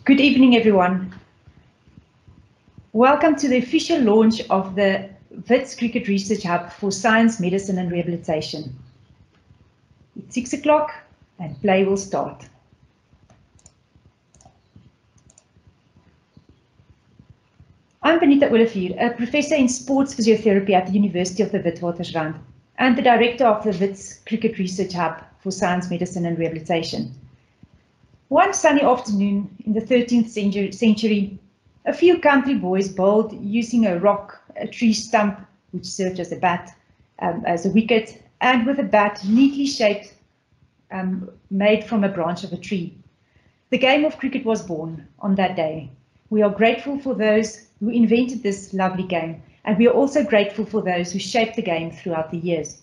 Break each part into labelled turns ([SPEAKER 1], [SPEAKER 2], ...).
[SPEAKER 1] Good evening, everyone. Welcome to the official launch of the Wits Cricket Research Hub for Science, Medicine and Rehabilitation. It's 6 o'clock and play will start. I'm Benita Olivier, a professor in sports physiotherapy at the University of the Witwatersrand and the director of the Wits Cricket Research Hub for Science, Medicine and Rehabilitation. One sunny afternoon in the 13th century, a few country boys bowled using a rock, a tree stump, which served as a bat, as a wicket, and with a bat neatly shaped, made from a branch of a tree. The game of cricket was born on that day. We are grateful for those who invented this lovely game, and we are also grateful for those who shaped the game throughout the years.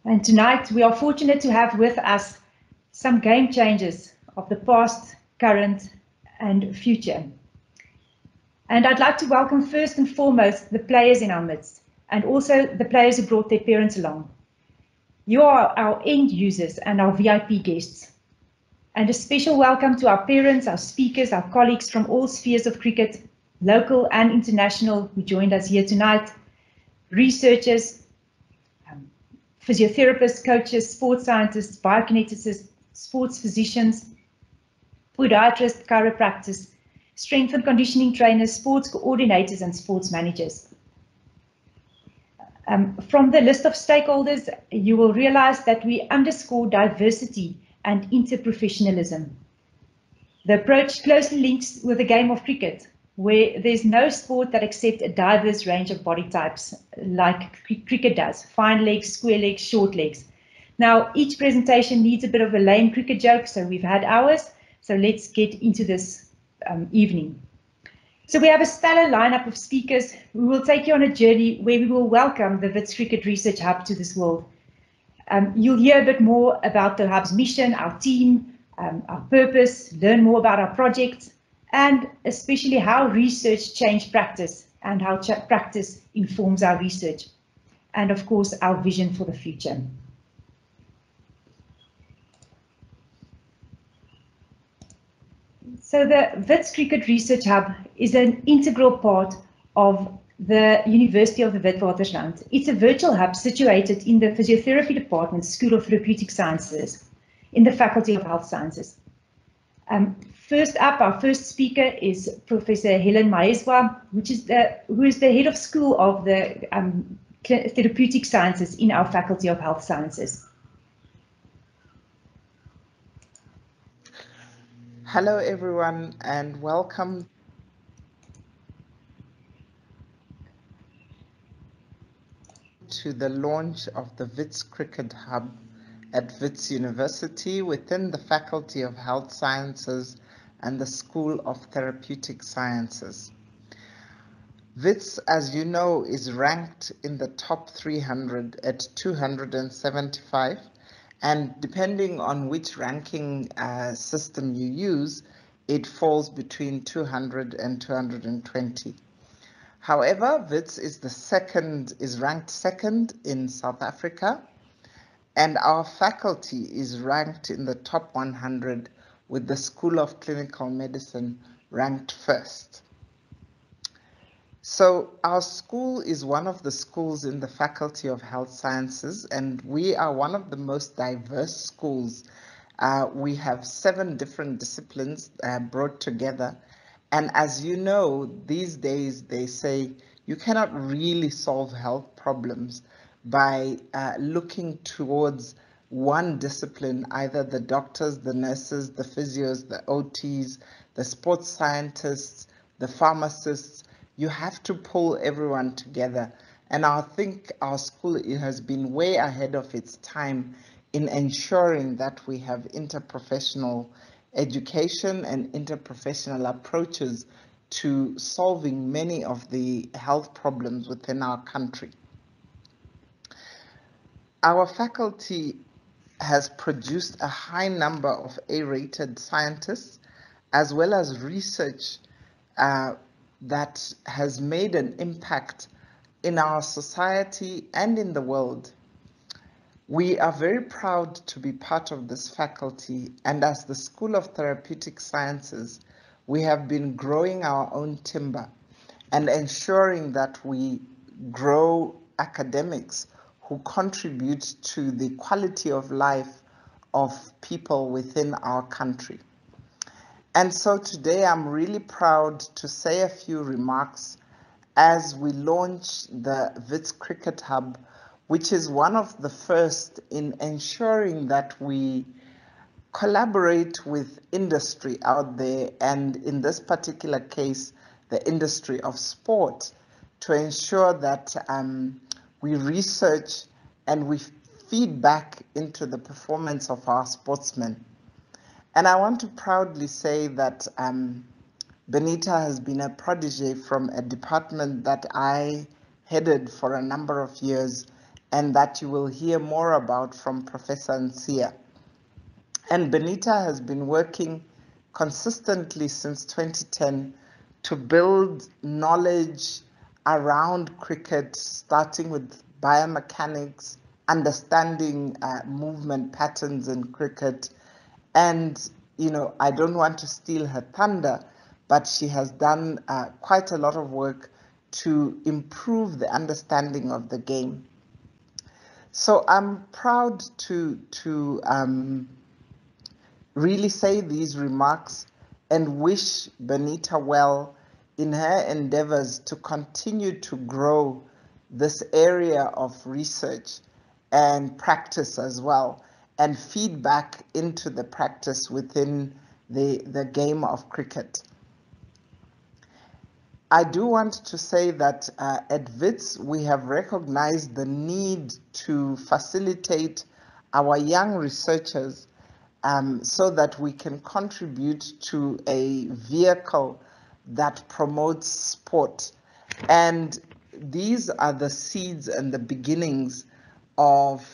[SPEAKER 1] And tonight we are fortunate to have with us some game changers of the past, current and future. And I'd like to welcome first and foremost the players in our midst and also the players who brought their parents along. You are our end users and our VIP guests. And a special welcome to our parents, our speakers, our colleagues from all spheres of cricket, local and international, who joined us here tonight, researchers, physiotherapists, coaches, sports scientists, biokineticists, sports physicians, podiatrists, chiropractors, strength and conditioning trainers, sports coordinators and sports managers. From the list of stakeholders, you will realize that we underscore diversity and interprofessionalism. The approach closely links with the game of cricket, where there's no sport that accepts a diverse range of body types like cricket does, fine legs, square legs, short legs. Now, each presentation needs a bit of a lame cricket joke, so we've had ours, so let's get into this evening. So we have a stellar lineup of speakers who will take you on a journey where we will welcome the Wits Cricket Research Hub to this world. You'll hear a bit more about the Hub's mission, our team, our purpose, learn more about our projects, and especially how research changed practice and how practice informs our research, and of course our vision for the future. So the Wits Cricket Research Hub is an integral part of the University of the Witwatersrand. It's a virtual hub situated in the Physiotherapy Department, School of Therapeutic Sciences, in the Faculty of Health Sciences. First up, our first speaker is Professor Helen Mayeswa, who is the head of School of the Therapeutic Sciences in our Faculty of Health Sciences.
[SPEAKER 2] Hello everyone and welcome to the launch of the Wits Cricket Hub at Wits University within the Faculty of Health Sciences and the School of Therapeutic Sciences. Wits, as you know, is ranked in the top 300 at 275, and depending on which ranking system you use, it falls between 200 and 220. However, Wits is ranked second in South Africa, and our faculty is ranked in the top 100, with the School of Clinical Medicine ranked first. So our school is one of the schools in the Faculty of Health Sciences, and we are one of the most diverse schools. We have 7 different disciplines brought together. And as you know, these days they say you cannot really solve health problems by looking towards one discipline, either the doctors, the nurses, the physios, the OTs, the sports scientists, the pharmacists. You have to pull everyone together. And I think our school has been way ahead of its time in ensuring that we have interprofessional education and interprofessional approaches to solving many of the health problems within our country. Our faculty has produced a high number of A-rated scientists, as well as research that has made an impact in our society and in the world. We are very proud to be part of this faculty, and as the School of Therapeutic Sciences, we have been growing our own timber and ensuring that we grow academics who contribute to the quality of life of people within our country. And so today I'm really proud to say a few remarks as we launch the Wits Cricket Hub, which is one of the first in ensuring that we collaborate with industry out there, and in this particular case, the industry of sport, to ensure that we research and we feed back into the performance of our sportsmen. And I want to proudly say that Benita has been a protege from a department that I headed for a number of years, and that you will hear more about from Professor Ntsiea. And Benita has been working consistently since 2010 to build knowledge around cricket, starting with biomechanics, understanding movement patterns in cricket. And, you know, I don't want to steal her thunder, but she has done quite a lot of work to improve the understanding of the game. So I'm proud to really say these remarks and wish Benita well in her endeavors to continue to grow this area of research and practice as well, and feedback into the practice within the game of cricket. I do want to say that at Vitz, we have recognized the need to facilitate our young researchers so that we can contribute to a vehicle that promotes sport. And these are the seeds and the beginnings of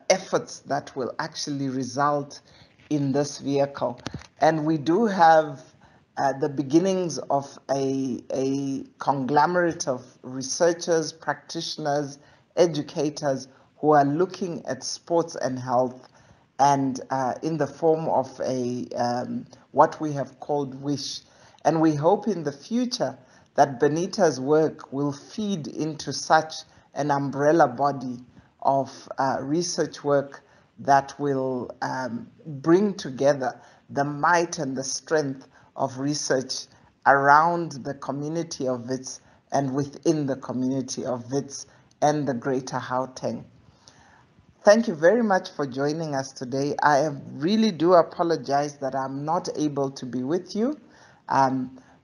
[SPEAKER 2] efforts that will actually result in this vehicle. And we do have the beginnings of a conglomerate of researchers, practitioners, educators who are looking at sports and health, and in the form of a what we have called WISH. And we hope in the future that Benita's work will feed into such an umbrella body of research work that will bring together the might and the strength of research around the community of Vitz and within the community of Vitz and the greater Gauteng. Thank you very much for joining us today. I really do apologize that I'm not able to be with you,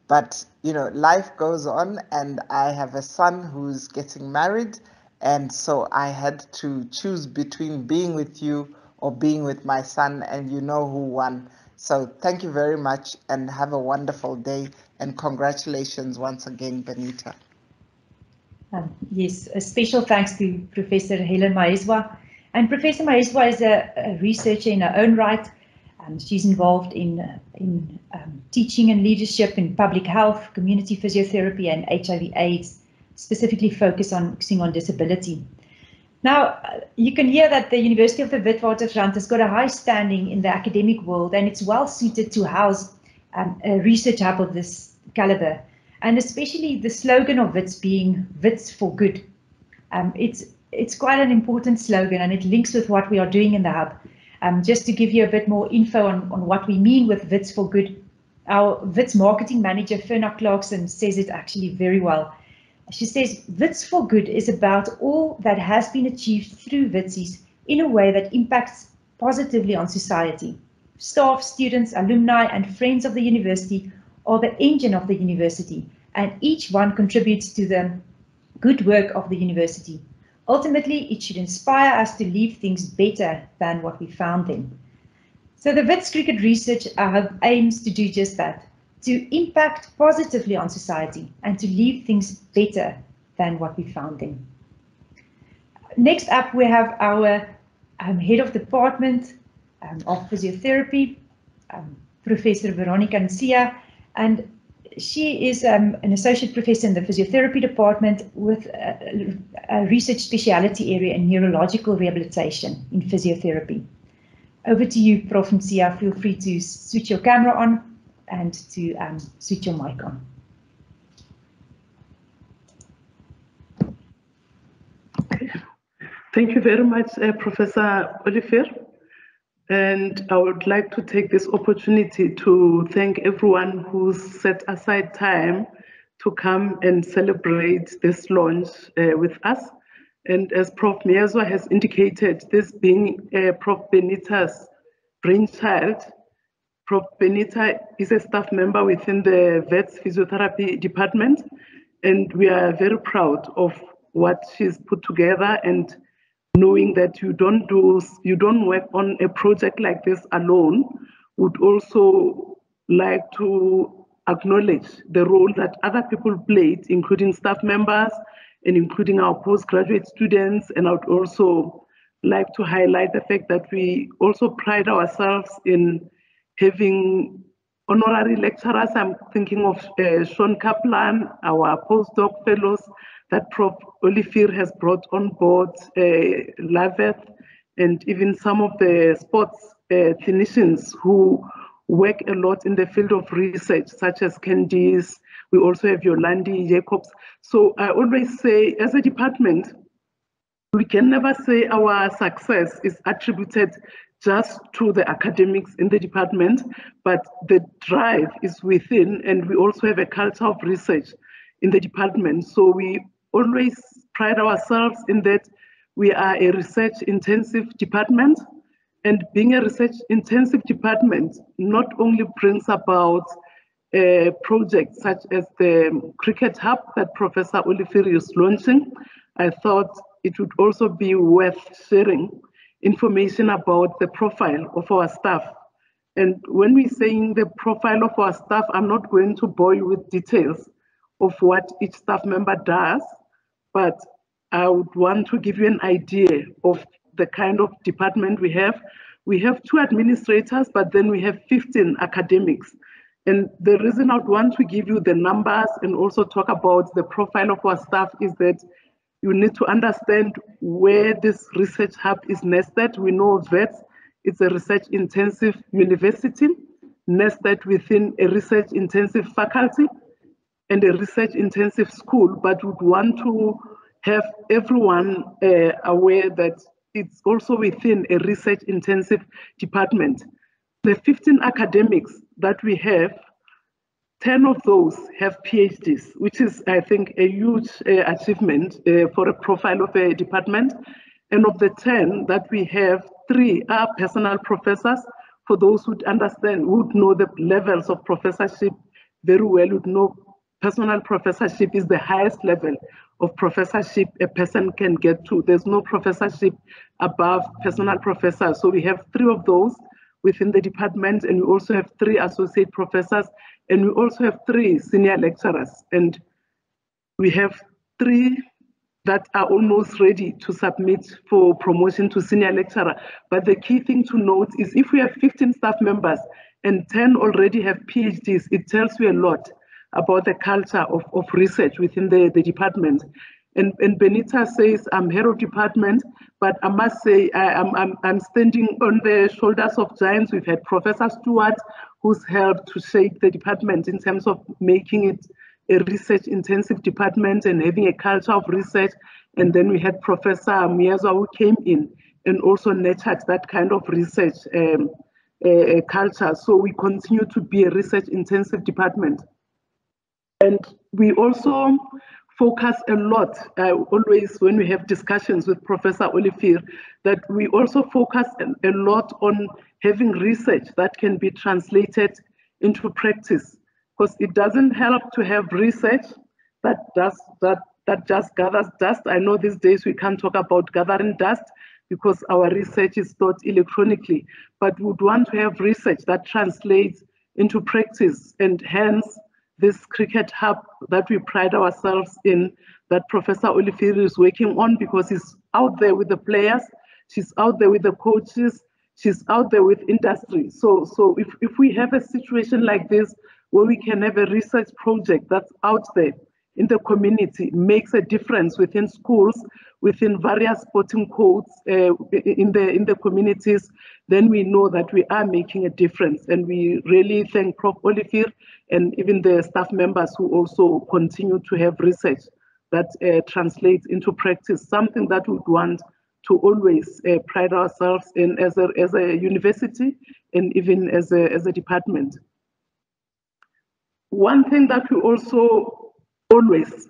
[SPEAKER 2] but you know, life goes on, and I have a son who's getting married, and so I had to choose between being with you or being with my son, and you know who won. So thank you very much and have a wonderful day, and congratulations once again, Benita.
[SPEAKER 1] Yes, a special thanks to Professor Helen Mayeswa. And Professor Mayeswa is a researcher in her own right. She's involved in teaching and leadership in public health, community physiotherapy, and HIV/AIDS, specifically focusing on disability. Now, you can hear that the University of the Witwatersrand has got a high standing in the academic world, and it's well suited to house a research hub of this caliber, and especially the slogan of Wits being Wits for Good. It's quite an important slogan, and it links with what we are doing in the hub. Just to give you a bit more info on what we mean with Wits for Good, our Wits marketing manager, Fanie Clarkson, says it actually very well. She says, Wits for Good is about all that has been achieved through Witsies in a way that impacts positively on society. Staff, students, alumni, and friends of the university are the engine of the university, and each one contributes to the good work of the university. Ultimately, it should inspire us to leave things better than what we found them. So the Wits Cricket Research Hub aims to do just that, to impact positively on society and to leave things better than what we found them. Next up, we have our head of department of physiotherapy, Professor Veronica Ntsiea, and she is an associate professor in the physiotherapy department with a research speciality area in neurological rehabilitation in physiotherapy. Over to you, Prof. Ntsiea. Feel free to switch your camera on and to switch your mic on.
[SPEAKER 3] Okay. Thank you very much, Professor Olivier. And I would like to take this opportunity to thank everyone who's set aside time to come and celebrate this launch with us. And as Prof. Myezwa has indicated, this being Prof. Benita's brainchild, Prof. Benita is a staff member within the Vets Physiotherapy department, and we are very proud of what she's put together, and knowing that you don't work on a project like this alone. Would also like to acknowledge the role that other people played, including staff members and including our postgraduate students. And I would also like to highlight the fact that we also pride ourselves in having honorary lecturers. I'm thinking of Sean Kaplan, our postdoc fellows that Prof. Olivier has brought on board, Loveth, and even some of the sports clinicians who work a lot in the field of research, such as Candice. We also have Jolandi, Jacobs. So I always say, as a department, we can never say our success is attributed just to the academics in the department, but the drive is within, and we also have a culture of research in the department. So we always pride ourselves in that we are a research-intensive department, and being a research-intensive department not only brings about projects such as the Cricket Hub that Professor Olivier is launching. I thought it would also be worth sharing information about the profile of our staff. And when we're saying the profile of our staff, I'm not going to bore you with details of what each staff member does, but I would want to give you an idea of the kind of department we have. We have 2 administrators, but then we have 15 academics. And the reason I would want to give you the numbers and also talk about the profile of our staff is that you need to understand where this research hub is nested. We know that it's a research-intensive university nested within a research-intensive faculty and a research-intensive school, but would want to have everyone aware that it's also within a research-intensive department. The 15 academics that we have, 10 of those have PhDs, which is, I think, a huge achievement for a profile of a department. And of the 10 that we have, 3 are personal professors. For those who understand, would know the levels of professorship very well, would know personal professorship is the highest level of professorship a person can get to. There's no professorship above personal professor. So we have 3 of those within the department, and we also have 3 associate professors, and we also have 3 senior lecturers. And we have 3 that are almost ready to submit for promotion to senior lecturer. But the key thing to note is if we have 15 staff members and 10 already have PhDs, it tells you a lot about the culture of research within the department. And Benita says, I'm head of department, but I must say I'm standing on the shoulders of giants. We've had Professor Stewart, who's helped to shape the department in terms of making it a research-intensive department and having a culture of research. And then we had Professor Myezwa, who came in and also nurtured that kind of research culture. So we continue to be a research-intensive department. And we also focus a lot, always when we have discussions with Professor Olivier, that we also focus a lot on having research that can be translated into practice. Because it doesn't help to have research that just gathers dust. I know these days we can't talk about gathering dust because our research is taught electronically, but we would want to have research that translates into practice, and hence this Cricket Hub that we pride ourselves in, that Professor Olivier is working on, because he's out there with the players, she's out there with the coaches, she's out there with industry. So if we have a situation like this where we can have a research project that's out there in the community, makes a difference within schools, within various sporting codes in the communities, then we know that we are making a difference. And we really thank Prof. Olivier and even the staff members who also continue to have research that translates into practice, something that we want to always pride ourselves in as a university and even as a department. One thing that we also always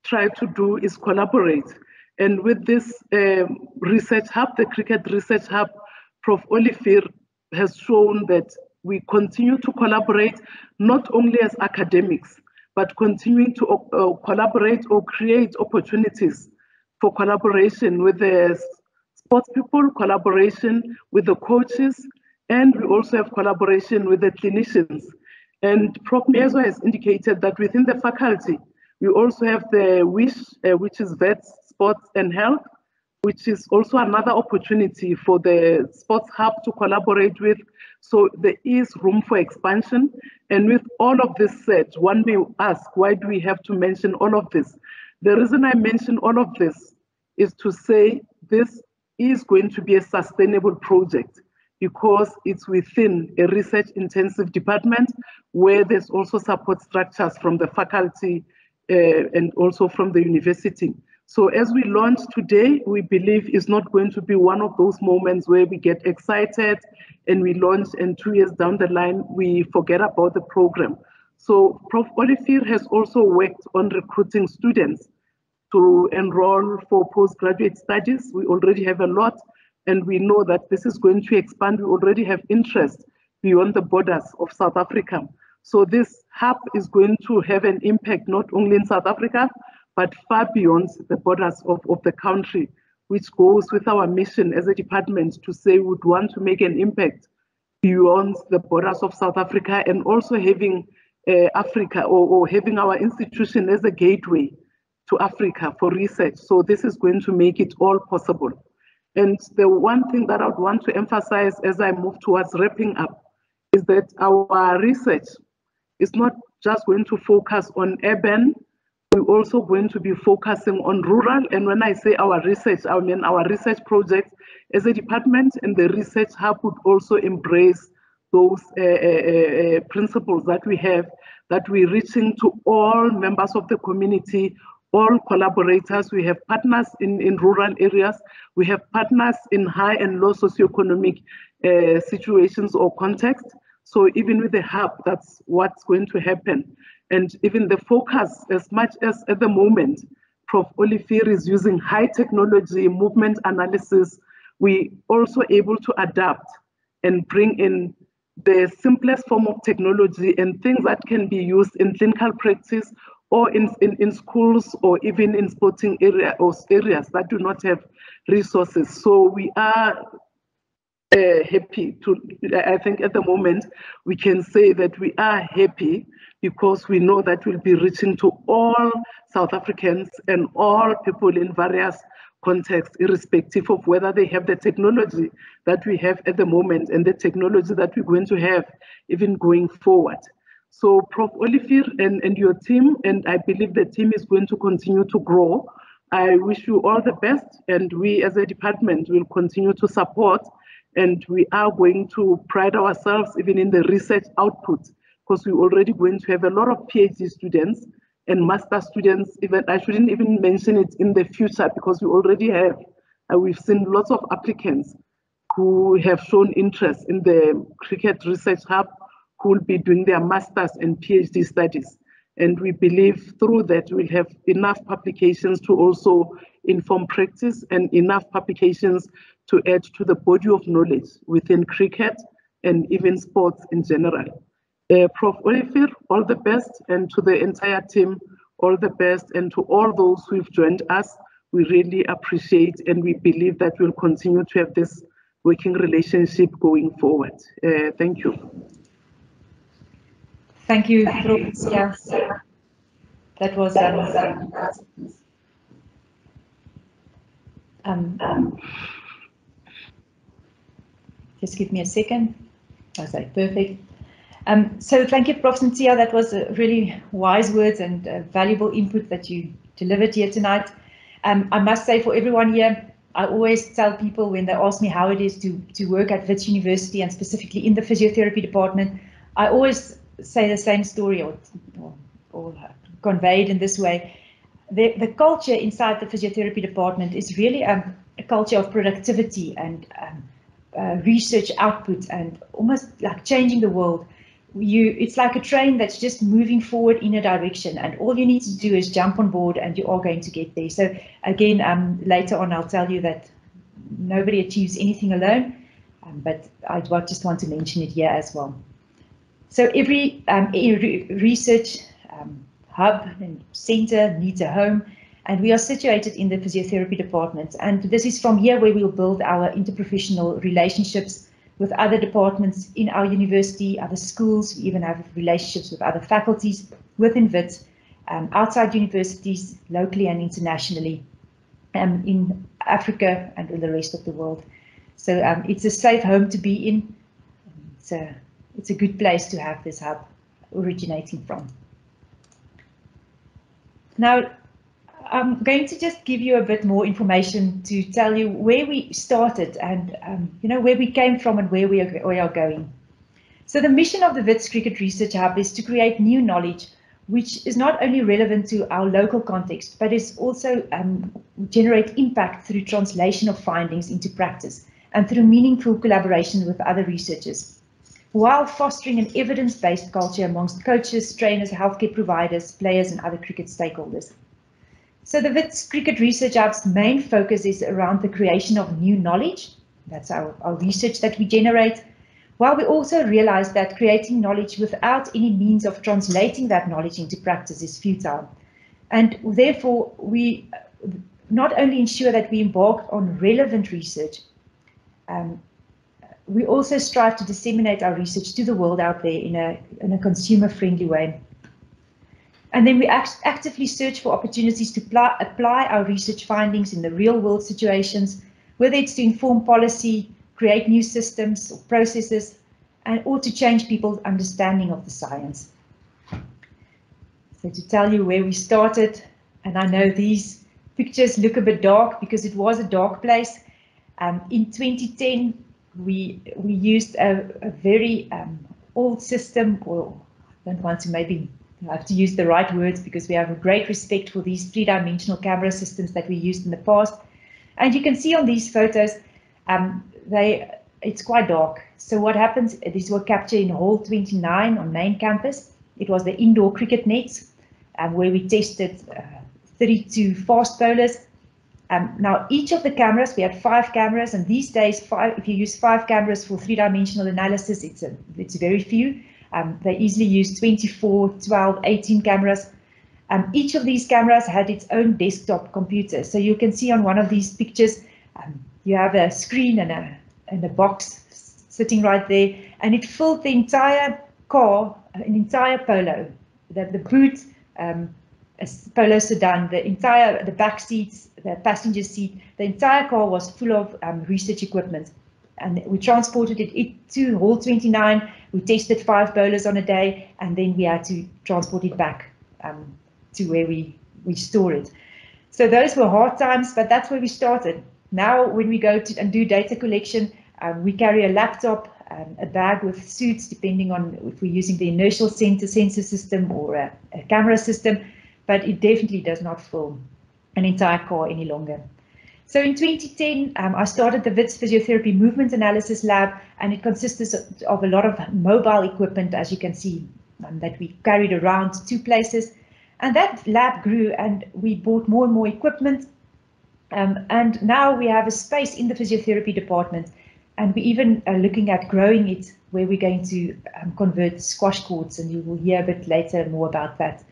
[SPEAKER 3] try to do is collaborate. And with this research hub, the Cricket Research Hub, Prof. Olivier has shown that we continue to collaborate, not only as academics, but continuing to collaborate or create opportunities for collaboration with the sports people, collaboration with the coaches, and we also have collaboration with the clinicians. And Prof. Myezwa has indicated that within the faculty, we also have the WISH, which is Vets, Sports and Health, which is also another opportunity for the Sports Hub to collaborate with. So there is room for expansion. And with all of this said, one may ask, why do we have to mention all of this? The reason I mention all of this is to say this is going to be a sustainable project, because it's within a research-intensive department where there's also support structures from the faculty and also from the university. So as we launch today, we believe it's not going to be one of those moments where we get excited and we launch and 2 years down the line, we forget about the program. So Prof. Olivier has also worked on recruiting students to enroll for postgraduate studies. We already have a lot, and we know that this is going to expand. We already have interest beyond the borders of South Africa. So this hub is going to have an impact not only in South Africa, but far beyond the borders of the country, which goes with our mission as a department to say we would want to make an impact beyond the borders of South Africa, and also having Africa or having our institution as a gateway to Africa for research. So this is going to make it all possible. And the one thing that I would want to emphasize as I move towards wrapping up is that our research is not just going to focus on urban, we're also going to be focusing on rural. And when I say our research, I mean our research projects as a department, and the research hub would also embrace those principles that we have, that we're reaching to all members of the community, all collaborators. We have partners in rural areas. We have partners in high and low socioeconomic situations or context. So even with the hub, that's what's going to happen. And even the focus, as much as at the moment, Prof. Olivier is using high technology, movement analysis, we also able to adapt and bring in the simplest form of technology and things that can be used in clinical practice or in schools or even in sporting areas that do not have resources. So we are happy to, I think at the moment, we can say that we are happy because we know that we'll be reaching to all South Africans and all people in various contexts, irrespective of whether they have the technology that we have at the moment and the technology that we're going to have even going forward. So Prof. Olivier and your team, and I believe the team is going to continue to grow. I wish you all the best, and we as a department will continue to support, and we are going to pride ourselves even in the research output, because we're already going to have a lot of PhD students and master students. Even I shouldn't even mention it in the future, because we already have, we've seen lots of applicants who have shown interest in the Cricket Research Hub, who will be doing their masters and PhD studies. And we believe through that we'll have enough publications to also inform practice and enough publications to add to the body of knowledge within cricket and even sports in general. Prof. Olivier, all the best, and to the entire team, all the best, and to all those who've joined us, we really appreciate, and we believe that we'll continue to have this working relationship going forward. Thank you.
[SPEAKER 1] Thank you, Prof. Yes. That was just give me a second. I was like, perfect. So thank you, Prof. Ntsiea. That was really wise words and valuable input that you delivered here tonight. I must say, for everyone here, I always tell people when they ask me how it is to work at Wits University and specifically in the physiotherapy department, I always say the same story or conveyed in this way. The culture inside the physiotherapy department is really a culture of productivity and research output and almost like changing the world. It's like a train that's just moving forward in a direction, and all you need to do is jump on board and you are going to get there. So again, later on I'll tell you that nobody achieves anything alone, but I just want to mention it here as well. So every research hub and center needs a home, and we are situated in the physiotherapy department, and this is from here where we'll build our interprofessional relationships with other departments in our university, other schools. We even have relationships with other faculties within Vitz, outside universities, locally and internationally, in Africa and in the rest of the world. So it's a safe home to be in. It's a good place to have this hub originating from. Now, I'm going to just give you a bit more information to tell you where we started and where we came from and where we are going. So the mission of the Wits Cricket Research Hub is to create new knowledge which is not only relevant to our local context, but is also generate impact through translation of findings into practice and through meaningful collaboration with other researchers, while fostering an evidence-based culture amongst coaches, trainers, healthcare providers, players and other cricket stakeholders. So the Wits Cricket Research Hub's main focus is around the creation of new knowledge. That's our research that we generate, while we also realize that creating knowledge without any means of translating that knowledge into practice is futile. And therefore, we not only ensure that we embark on relevant research, we also strive to disseminate our research to the world out there in a consumer-friendly way. And then we actively search for opportunities to apply our research findings in the real world situations, whether it's to inform policy, create new systems or processes, or to change people's understanding of the science. So to tell you where we started, and I know these pictures look a bit dark because it was a dark place. In 2010, we used a very old system, or I don't want to maybe I have to use the right words because we have a great respect for these three-dimensional camera systems that we used in the past. And you can see on these photos, it's quite dark. So what happens, these were captured in Hall 29 on main campus. It was the indoor cricket nets where we tested 32 fast bowlers. Now, each of the cameras, we had 5 cameras, and these days, if you use 5 cameras for three-dimensional analysis, it's very few. They easily use 24, 12, 18 cameras. Each of these cameras had its own desktop computer. So you can see on one of these pictures, you have a screen and a box sitting right there, and it filled the entire car, an entire Polo, the boot, a Polo sedan, the back seats, the passenger seat, the entire car was full of research equipment. And we transported it to Hall 29. We tested 5 bowlers on a day, and then we had to transport it back to where we store it. So those were hard times, but that's where we started. Now, when we go to and do data collection, we carry a laptop, a bag with suits, depending on if we're using the inertial sensor system or a camera system, but it definitely does not fill an entire car any longer. So in 2010, I started the Wits Physiotherapy Movement Analysis Lab, and it consisted of a lot of mobile equipment, as you can see, that we carried around 2 places. And that lab grew, and we bought more and more equipment. And now we have a space in the physiotherapy department, and we even are looking at growing it, where we're going to convert squash courts, and you will hear a bit later more about that,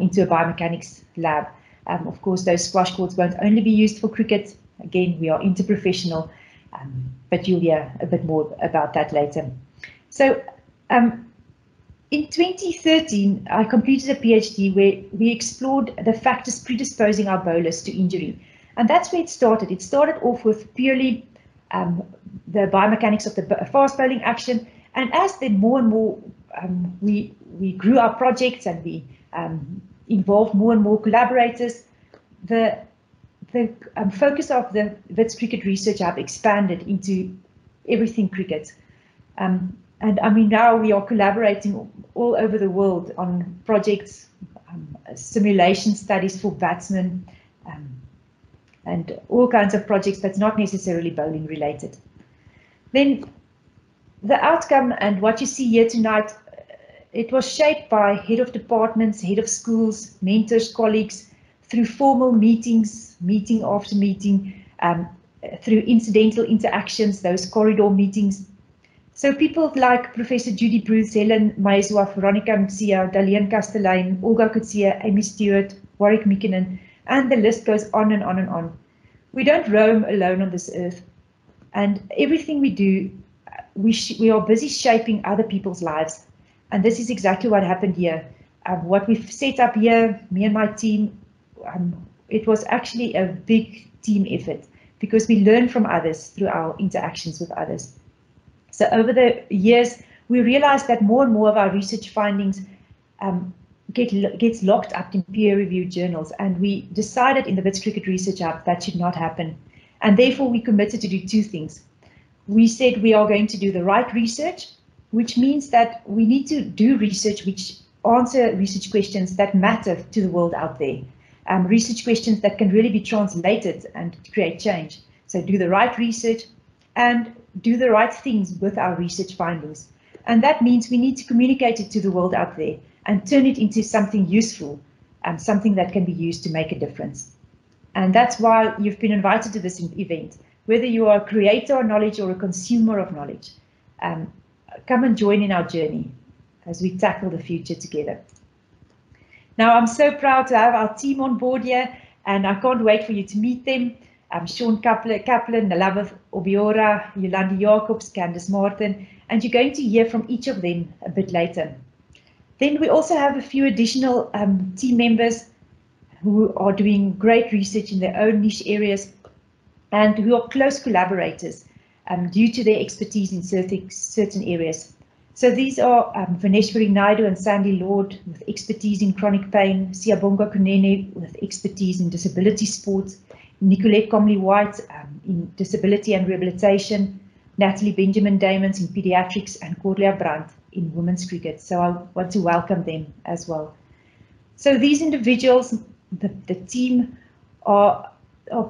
[SPEAKER 1] into a biomechanics lab. Of course, those squash courts won't only be used for cricket. Again, we are interprofessional, but you'll hear a bit more about that later. So in 2013, I completed a PhD where we explored the factors predisposing our bowlers to injury. And that's where it started. It started off with purely the biomechanics of the fast bowling action. And as then more and more we grew our projects and we involved more and more collaborators, the focus of the Wits Cricket Research Hub expanded into everything cricket. And I mean, now we are collaborating all over the world on projects, simulation studies for batsmen, and all kinds of projects that's not necessarily bowling related. Then the outcome and what you see here tonight, it was shaped by head of departments, head of schools, mentors, colleagues, through formal meetings, meeting after meeting, through incidental interactions, those corridor meetings. So people like Professor Judy Bruce, Helen Mayeswa, Veronica Ntsiea, Dalian Castellane, Olga Kutsia, Amy Stewart, Warwick Mikkonen, and the list goes on and on and on. We don't roam alone on this earth, and everything we do, we are busy shaping other people's lives. And this is exactly what happened here. What we've set up here, me and my team, it was actually a big team effort because we learn from others through our interactions with others. So over the years, we realized that more and more of our research findings gets locked up in peer-reviewed journals, and we decided in the Wits Cricket Research Hub that should not happen. And therefore, we committed to do two things. We said we are going to do the right research, which means that we need to do research which answer research questions that matter to the world out there. Research questions that can really be translated and create change. So do the right research and do the right things with our research findings. And that means we need to communicate it to the world out there and turn it into something useful, something that can be used to make a difference. And that's why you've been invited to this event. Whether you are a creator of knowledge or a consumer of knowledge, come and join in our journey as we tackle the future together. Now, I'm so proud to have our team on board here, and I can't wait for you to meet them. Sean Kaplan, Lavis Obiora, Jolandi Jacobs, Candice Martin, and you're going to hear from each of them a bit later. Then we also have a few additional team members who are doing great research in their own niche areas and who are close collaborators due to their expertise in certain areas. So these are Vaneshwari Naidu and Sandy Lord with expertise in chronic pain, Siyabonga Kunene with expertise in disability sports, Nicolette Comley-White in disability and rehabilitation, Natalie Benjamin Damons in pediatrics, and Cordelia Brandt in women's cricket. So I want to welcome them as well. So these individuals, the team, are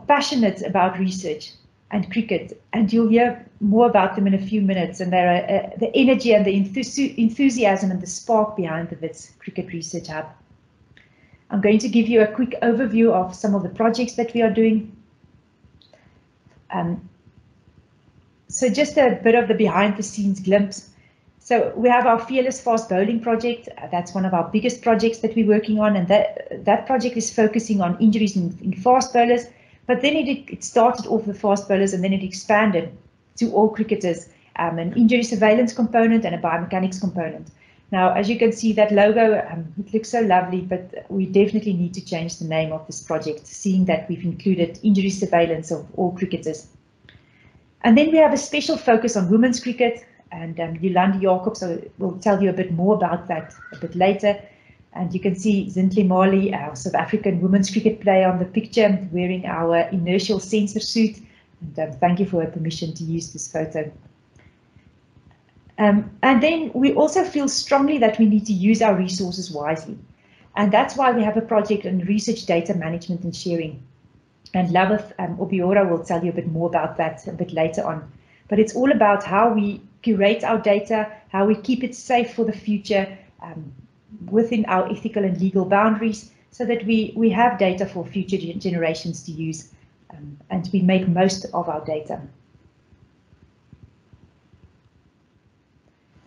[SPEAKER 1] passionate about research and cricket, and you'll hear more about them in a few minutes, and they're the energy and the enthusiasm and the spark behind the Wits Cricket Research Hub. I'm going to give you a quick overview of some of the projects that we are doing. So just a bit of the behind the scenes glimpse. So we have our Fearless Fast Bowling project. That's one of our biggest projects that we're working on, and that project is focusing on injuries in fast bowlers. But then it started off with fast bowlers, and then it expanded to all cricketers, an injury surveillance component and a biomechanics component. Now, as you can see, that logo, it looks so lovely, but we definitely need to change the name of this project, seeing that we've included injury surveillance of all cricketers. And then we have a special focus on women's cricket, and Jolandi Jacobs will tell you a bit more about that a bit later. And you can see Zintle Mali, our South African women's cricket player, on the picture wearing our inertial sensor suit. And thank you for her permission to use this photo. And then we also feel strongly that we need to use our resources wisely. And that's why we have a project on research data management and sharing. And Lavis Obiora will tell you a bit more about that a bit later on. But it's all about how we curate our data, how we keep it safe for the future, within our ethical and legal boundaries, so that we have data for future generations to use, and we make most of our data.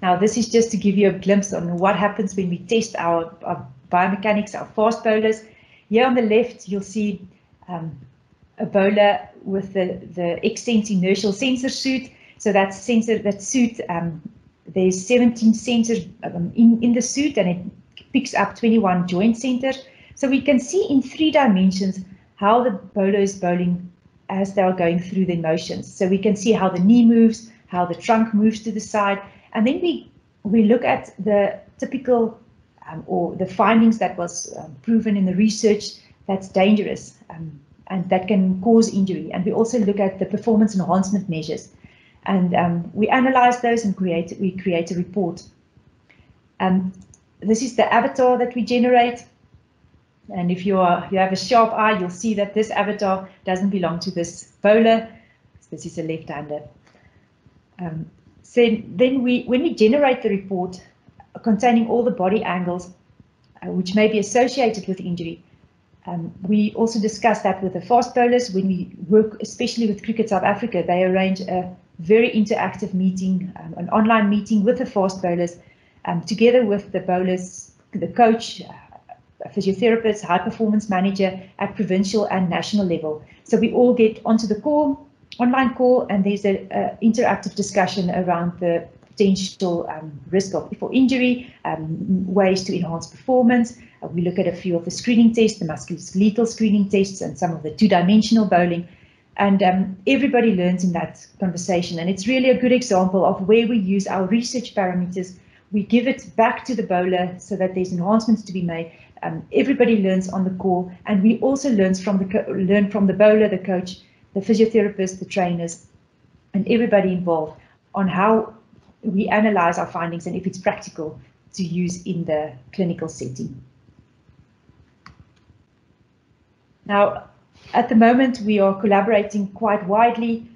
[SPEAKER 1] Now, this is just to give you a glimpse on what happens when we test our biomechanics, our fast bowlers. Here on the left, you'll see a bowler with the Xsense inertial sensor suit. So that suit, there's 17 sensors in the suit, and it picks up 21 joint centers. So we can see in 3 dimensions how the bowler is bowling as they are going through the motions. So we can see how the knee moves, how the trunk moves to the side, and then we we look at the typical or the findings that was proven in the research that's dangerous and that can cause injury. And we also look at the performance enhancement measures. And we analyze those and we create a report. This is the avatar that we generate. And if you have a sharp eye, you'll see that this avatar doesn't belong to this bowler. This is a left-hander. So then when we generate the report containing all the body angles which may be associated with injury, we also discuss that with the fast bowlers. When we work, especially with Cricket South Africa, they arrange a very interactive meeting, an online meeting with the fast bowlers, together with the bowlers, the coach, physiotherapists, high performance manager at provincial and national level. So we all get onto the call, online call, and there's an interactive discussion around the potential risk for injury, ways to enhance performance. We look at a few of the screening tests, the musculoskeletal screening tests, and some of the two-dimensional bowling. And everybody learns in that conversation. And it's really a good example of where we use our research parameters. We give it back to the bowler so that there's enhancements to be made. Everybody learns on the call, and we also learn from the bowler, the coach, the physiotherapist, the trainers, and everybody involved on how we analyze our findings and if it's practical to use in the clinical setting. Now, at the moment, we are collaborating quite widely,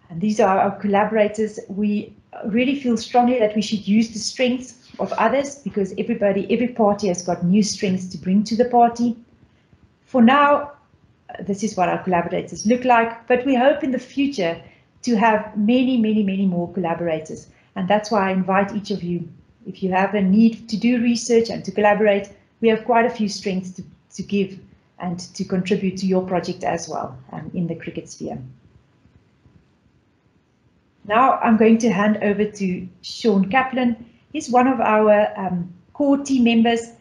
[SPEAKER 1] and these are our collaborators. We really feel strongly that we should use the strengths of others, because every party has got new strengths to bring to the party. For now, this is what our collaborators look like, but we hope in the future to have many, many, many more collaborators. And that's why I invite each of you, if you have a need to do research and to collaborate, we have quite a few strengths to give and to contribute to your project as well in the cricket sphere. Now I'm going to hand over to Sean Kaplan. He's one of our core team members.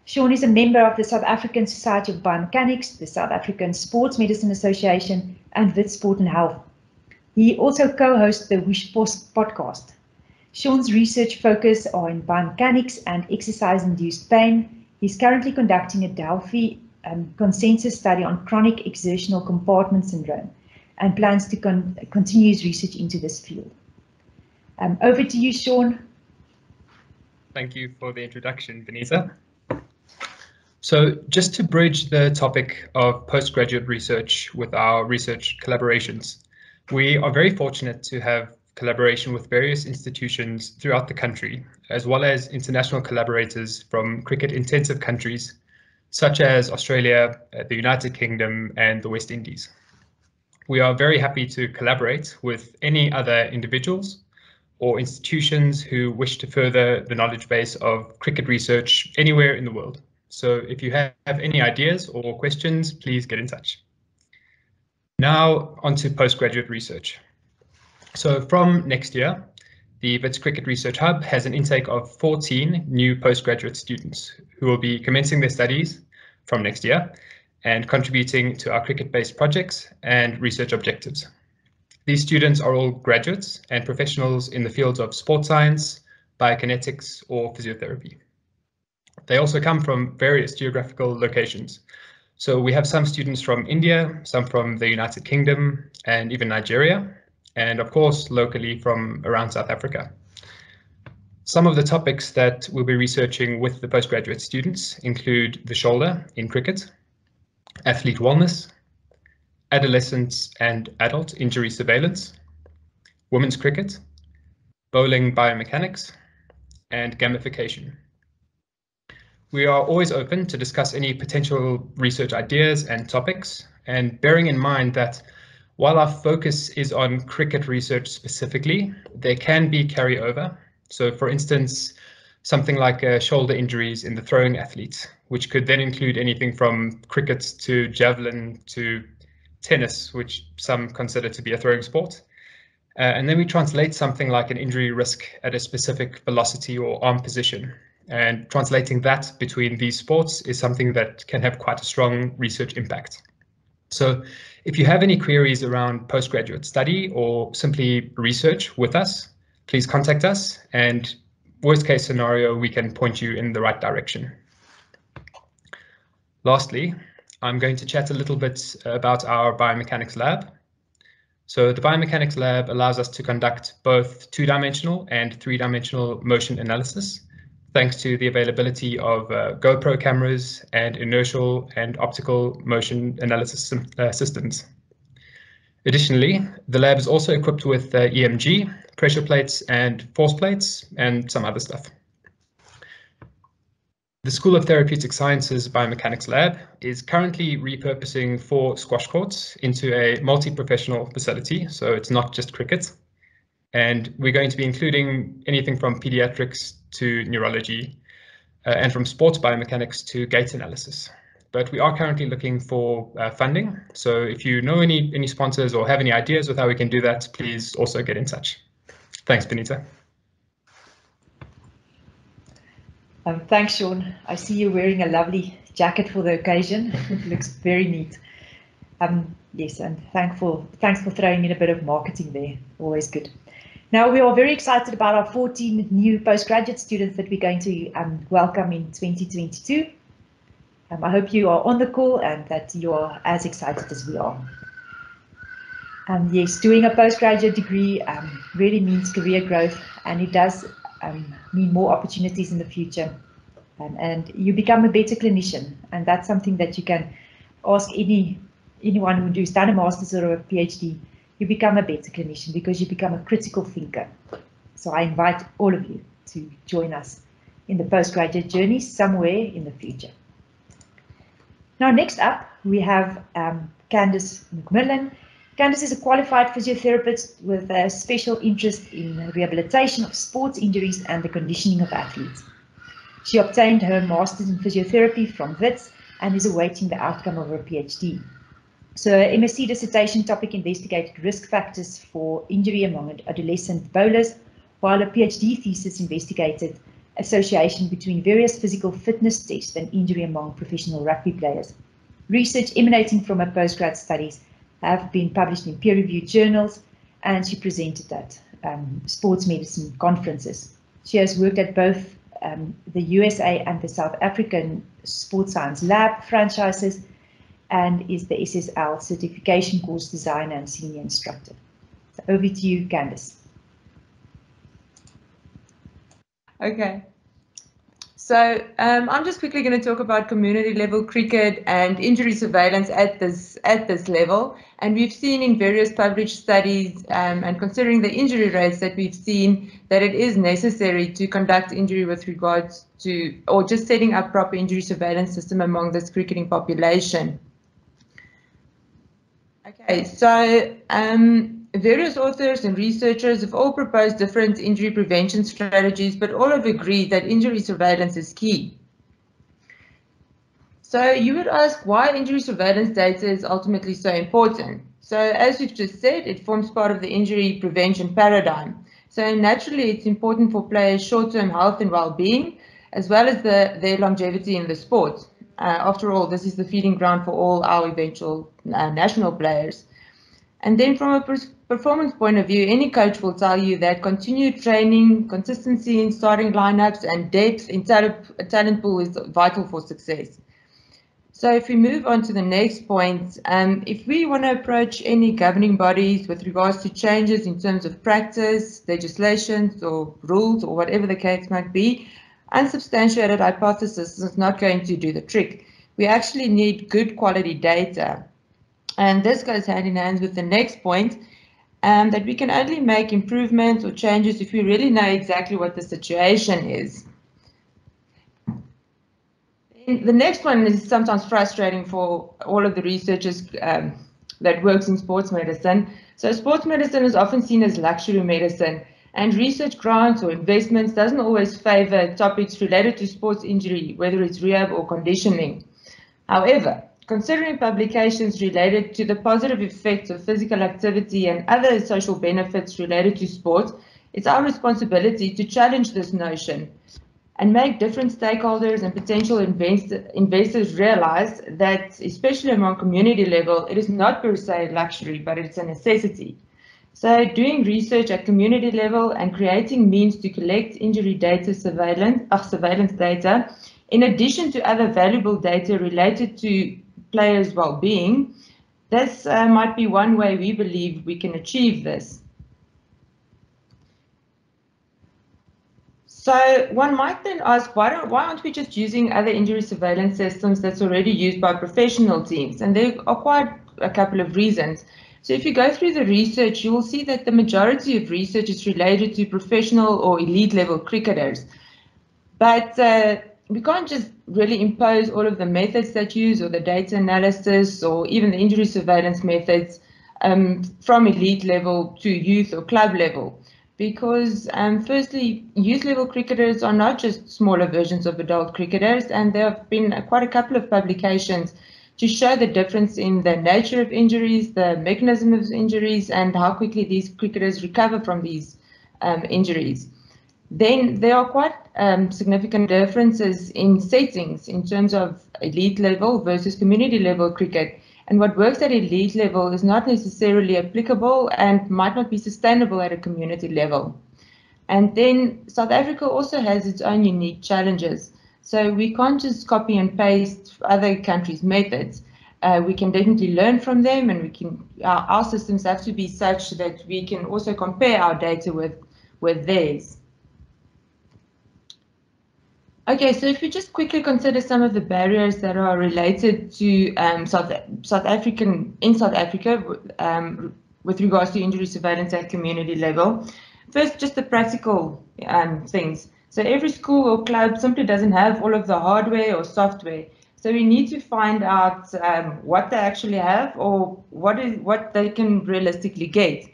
[SPEAKER 1] Sean is a member of the South African Society of Biomechanics, the South African Sports Medicine Association, and Vitz Sport and Health. He also co-hosts the Wish Post podcast. Sean's research focus are in biomechanics and exercise-induced pain. He's currently conducting a Delphi consensus study on chronic exertional compartment syndrome and plans to continue his research into this field. Over to you, Sean.
[SPEAKER 4] Thank you for the introduction, Vanessa. So just to bridge the topic of postgraduate research with our research collaborations, we are very fortunate to have collaboration with various institutions throughout the country, as well as international collaborators from cricket-intensive countries, such as Australia, the United Kingdom, and the West Indies. We are very happy to collaborate with any other individuals or institutions who wish to further the knowledge base of cricket research anywhere in the world. So if you have any ideas or questions, please get in touch. Now onto postgraduate research. So from next year, the Wits Cricket Research Hub has an intake of 14 new postgraduate students who will be commencing their studies from next year and contributing to our cricket-based projects and research objectives. These students are all graduates and professionals in the fields of sports science, biokinetics, or physiotherapy. They also come from various geographical locations. So we have some students from India, some from the United Kingdom, and even Nigeria, and of course, locally from around South Africa. Some of the topics that we'll be researching with the postgraduate students include the shoulder in cricket, athlete wellness, adolescent and adult injury surveillance, women's cricket, bowling biomechanics, and gamification. We are always open to discuss any potential research ideas and topics, and bearing in mind that while our focus is on cricket research specifically, there can be carryover. So for instance, something like shoulder injuries in the throwing athletes, which could then include anything from cricket to javelin to tennis, which some consider to be a throwing sport. And then we translate something like an injury risk at a specific velocity or arm position. And translating that between these sports is something that can have quite a strong research impact. So if you have any queries around postgraduate study or simply research with us, please contact us and worst case scenario, we can point you in the right direction. Lastly, I'm going to chat a little bit about our Biomechanics Lab. So the Biomechanics Lab allows us to conduct both two-dimensional and three-dimensional motion analysis, thanks to the availability of GoPro cameras and inertial and optical motion analysis systems. Additionally, the lab is also equipped with EMG, pressure plates and force plates, and some other stuff. The School of Therapeutic Sciences Biomechanics Lab is currently repurposing 4 squash courts into a multi-professional facility, so it's not just cricket. And we're going to be including anything from pediatrics to neurology, and from sports biomechanics to gait analysis. But we are currently looking for funding, so if you know any sponsors or have any ideas with how we can do that, please also get in touch. Thanks, Benita.
[SPEAKER 1] Thanks, Sean. I see you wearing a lovely jacket for the occasion. It looks very neat. Yes, and thanks for throwing in a bit of marketing there. Always good. Now, we are very excited about our 14 new postgraduate students that we're going to welcome in 2022. I hope you are on the call and that you are as excited as we are. Yes, doing a postgraduate degree really means career growth, and it does mean more opportunities in the future. And you become a better clinician, and that's something that you can ask anyone who does done a master's or a PhD. You become a better clinician because you become a critical thinker. So I invite all of you to join us in the postgraduate journey somewhere in the future. Now, next up, we have Candice Macmillan. Candice is a qualified physiotherapist with a special interest in rehabilitation of sports injuries and the conditioning of athletes. She obtained her master's in physiotherapy from Vitz and is awaiting the outcome of her PhD. So her MSc dissertation topic investigated risk factors for injury among adolescent bowlers, while a PhD thesis investigated association between various physical fitness tests and injury among professional rugby players. Research emanating from her postgrad studies have been published in peer-reviewed journals, and she presented at sports medicine conferences. She has worked at both the USA and the South African Sports Science Lab franchises, and is the SSL certification course designer and senior instructor. So over to you, Candice.
[SPEAKER 5] Okay. So I'm just quickly going to talk about community level cricket and injury surveillance at this level. And we've seen in various published studies and considering the injury rates that we've seen that it is necessary to conduct injury with regards to, or just setting up proper injury surveillance system among this cricketing population. Okay, so various authors and researchers have all proposed different injury prevention strategies, but all have agreed that injury surveillance is key. So you would ask why injury surveillance data is ultimately so important. So as we've just said, it forms part of the injury prevention paradigm. So naturally, it's important for players' short-term health and well-being, as well as their longevity in the sport. After all, this is the feeding ground for all our eventual national players. And then from a performance point of view, any coach will tell you that continued training, consistency in starting lineups, and depth in talent pool is vital for success. So if we move on to the next point, if we want to approach any governing bodies with regards to changes in terms of practice, legislations, or rules, or whatever the case might be, unsubstantiated hypothesis is not going to do the trick. We actually need good quality data. And this goes hand in hand with the next point, that we can only make improvements or changes if we really know exactly what the situation is. And the next one is sometimes frustrating for all of the researchers that works in sports medicine. So sports medicine is often seen as luxury medicine, and research grants or investments doesn't always favor topics related to sports injury, whether it's rehab or conditioning. However, considering publications related to the positive effects of physical activity and other social benefits related to sport, it's our responsibility to challenge this notion and make different stakeholders and potential investors realize that, especially among community level, it is not per se luxury, but it's a necessity. So doing research at community level and creating means to collect injury data surveillance data, in addition to other valuable data related to players' well-being, this might be one way we believe we can achieve this. So one might then ask, why aren't we just using other injury surveillance systems that's already used by professional teams? And there are quite a couple of reasons. So if you go through the research, you will see that the majority of research is related to professional or elite level cricketers. But we can't just really impose all of the methods that use or the data analysis or even the injury surveillance methods from elite level to youth or club level. Because firstly, youth level cricketers are not just smaller versions of adult cricketers, and there have been quite a couple of publications to show the difference in the nature of injuries, the mechanism of injuries, and how quickly these cricketers recover from these injuries. Then there are quite significant differences in settings in terms of elite level versus community level cricket. And what works at elite level is not necessarily applicable and might not be sustainable at a community level. And then South Africa also has its own unique challenges. So we can't just copy and paste other countries' methods. We can definitely learn from them, and our systems have to be such that we can also compare our data with theirs. Okay, so if we just quickly consider some of the barriers that are related to South Africa with regards to injury surveillance at community level. First, just the practical things. So every school or club simply doesn't have all of the hardware or software. So we need to find out what they actually have or what they can realistically get.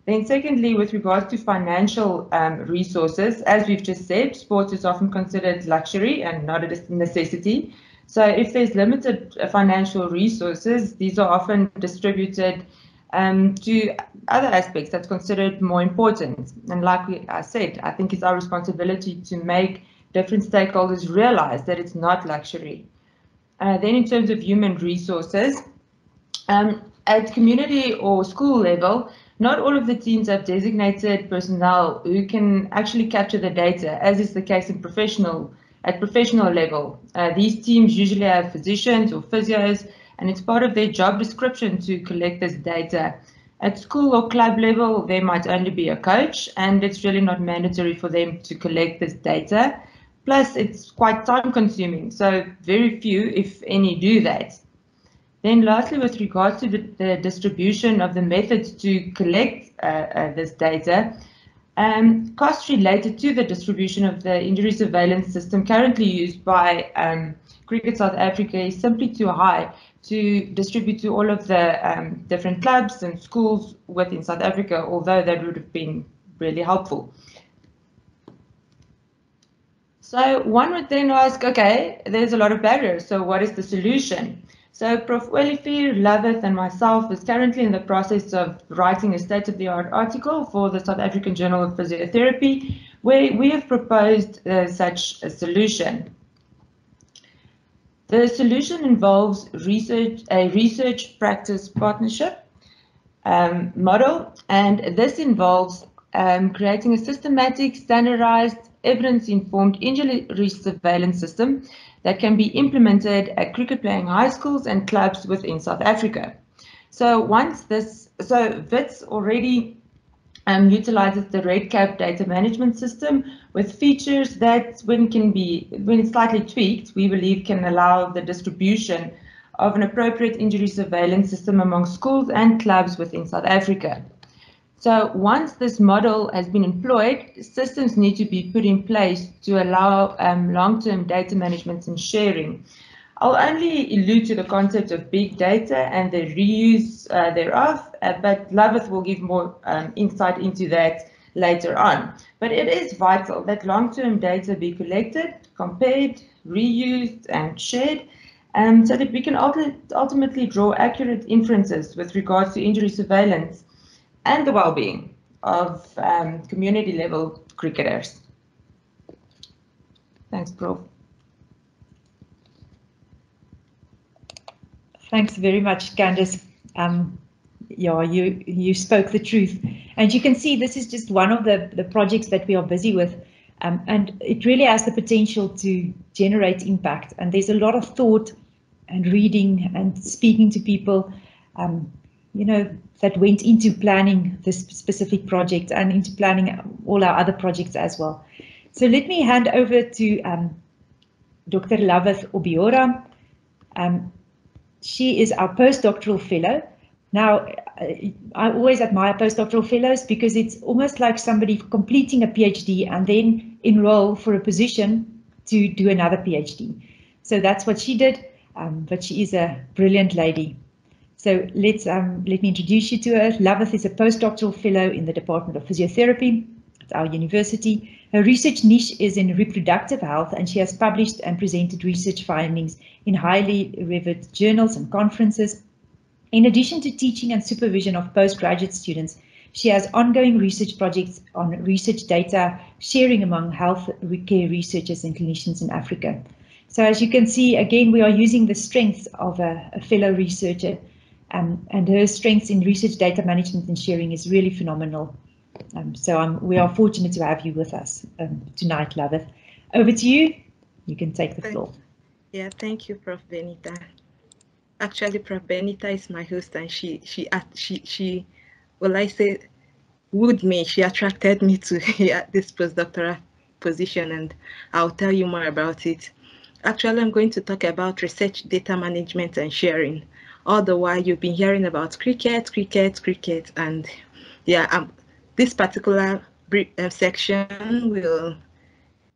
[SPEAKER 5] Then secondly, with regards to financial resources, as we've just said, sports is often considered luxury and not a necessity. So if there's limited financial resources, these are often distributed to other aspects that's considered more important. And like I said, I think it's our responsibility to make different stakeholders realize that it's not luxury. Then in terms of human resources, at community or school level, not all of the teams have designated personnel who can actually capture the data, as is the case at professional level. These teams usually have physicians or physios, and it's part of their job description to collect this data. At school or club level, there might only be a coach, and it's really not mandatory for them to collect this data. Plus, it's quite time consuming, so very few, if any, do that. Then lastly, with regard to the distribution of the methods to collect this data, costs related to the distribution of the injury surveillance system currently used by Cricket South Africa is simply too high to distribute to all of the different clubs and schools within South Africa, although that would have been really helpful. So one would then ask, okay, there's a lot of barriers, so what is the solution? So Prof. Olivier, Loveth, and myself is currently in the process of writing a state-of-the-art article for the South African Journal of Physiotherapy, where we have proposed such a solution. The solution involves a research practice partnership model, and this involves creating a systematic, standardized, evidence-informed injury surveillance system that can be implemented at cricket playing high schools and clubs within South Africa. So Vitz already utilizes the RedCap data management system with features that, when it's slightly tweaked, we believe can allow the distribution of an appropriate injury surveillance system among schools and clubs within South Africa. So once this model has been employed, systems need to be put in place to allow long-term data management and sharing. I'll only allude to the concept of big data and the reuse thereof, but Loveth will give more insight into that later on. But it is vital that long-term data be collected, compared, reused, and shared, so that we can ultimately draw accurate inferences with regards to injury surveillance and the well-being of community-level cricketers. Thanks, Prof.
[SPEAKER 1] Thanks very much, Candice. yeah, you spoke the truth. And you can see this is just one of the projects that we are busy with. And it really has the potential to generate impact. And there's a lot of thought and reading and speaking to people, that went into planning this specific project and into planning all our other projects as well. So let me hand over to Dr. Lavis Obiora. She is our postdoctoral fellow. Now, I always admire postdoctoral fellows because it's almost like somebody completing a PhD and then enroll for a position to do another PhD. So that's what she did, but she is a brilliant lady. So let me introduce you to her. Loveth is a postdoctoral fellow in the Department of Physiotherapy at our university. Her research niche is in reproductive health, and she has published and presented research findings in highly revered journals and conferences. In addition to teaching and supervision of postgraduate students, she has ongoing research projects on research data sharing among health care researchers and clinicians in Africa. So as you can see, again, we are using the strengths of a fellow researcher, and her strengths in research data management and sharing is really phenomenal. We are fortunate to have you with us tonight, Loveth. Over to you. You can take the floor.
[SPEAKER 6] Yeah, thank you, Prof. Benita. Actually, Prof. Benita is my host, and she well, I say, wooed me. She attracted me to this postdoctoral position, and I'll tell you more about it. Actually, I'm going to talk about research data management and sharing. All the while, you've been hearing about cricket, and yeah, this particular section will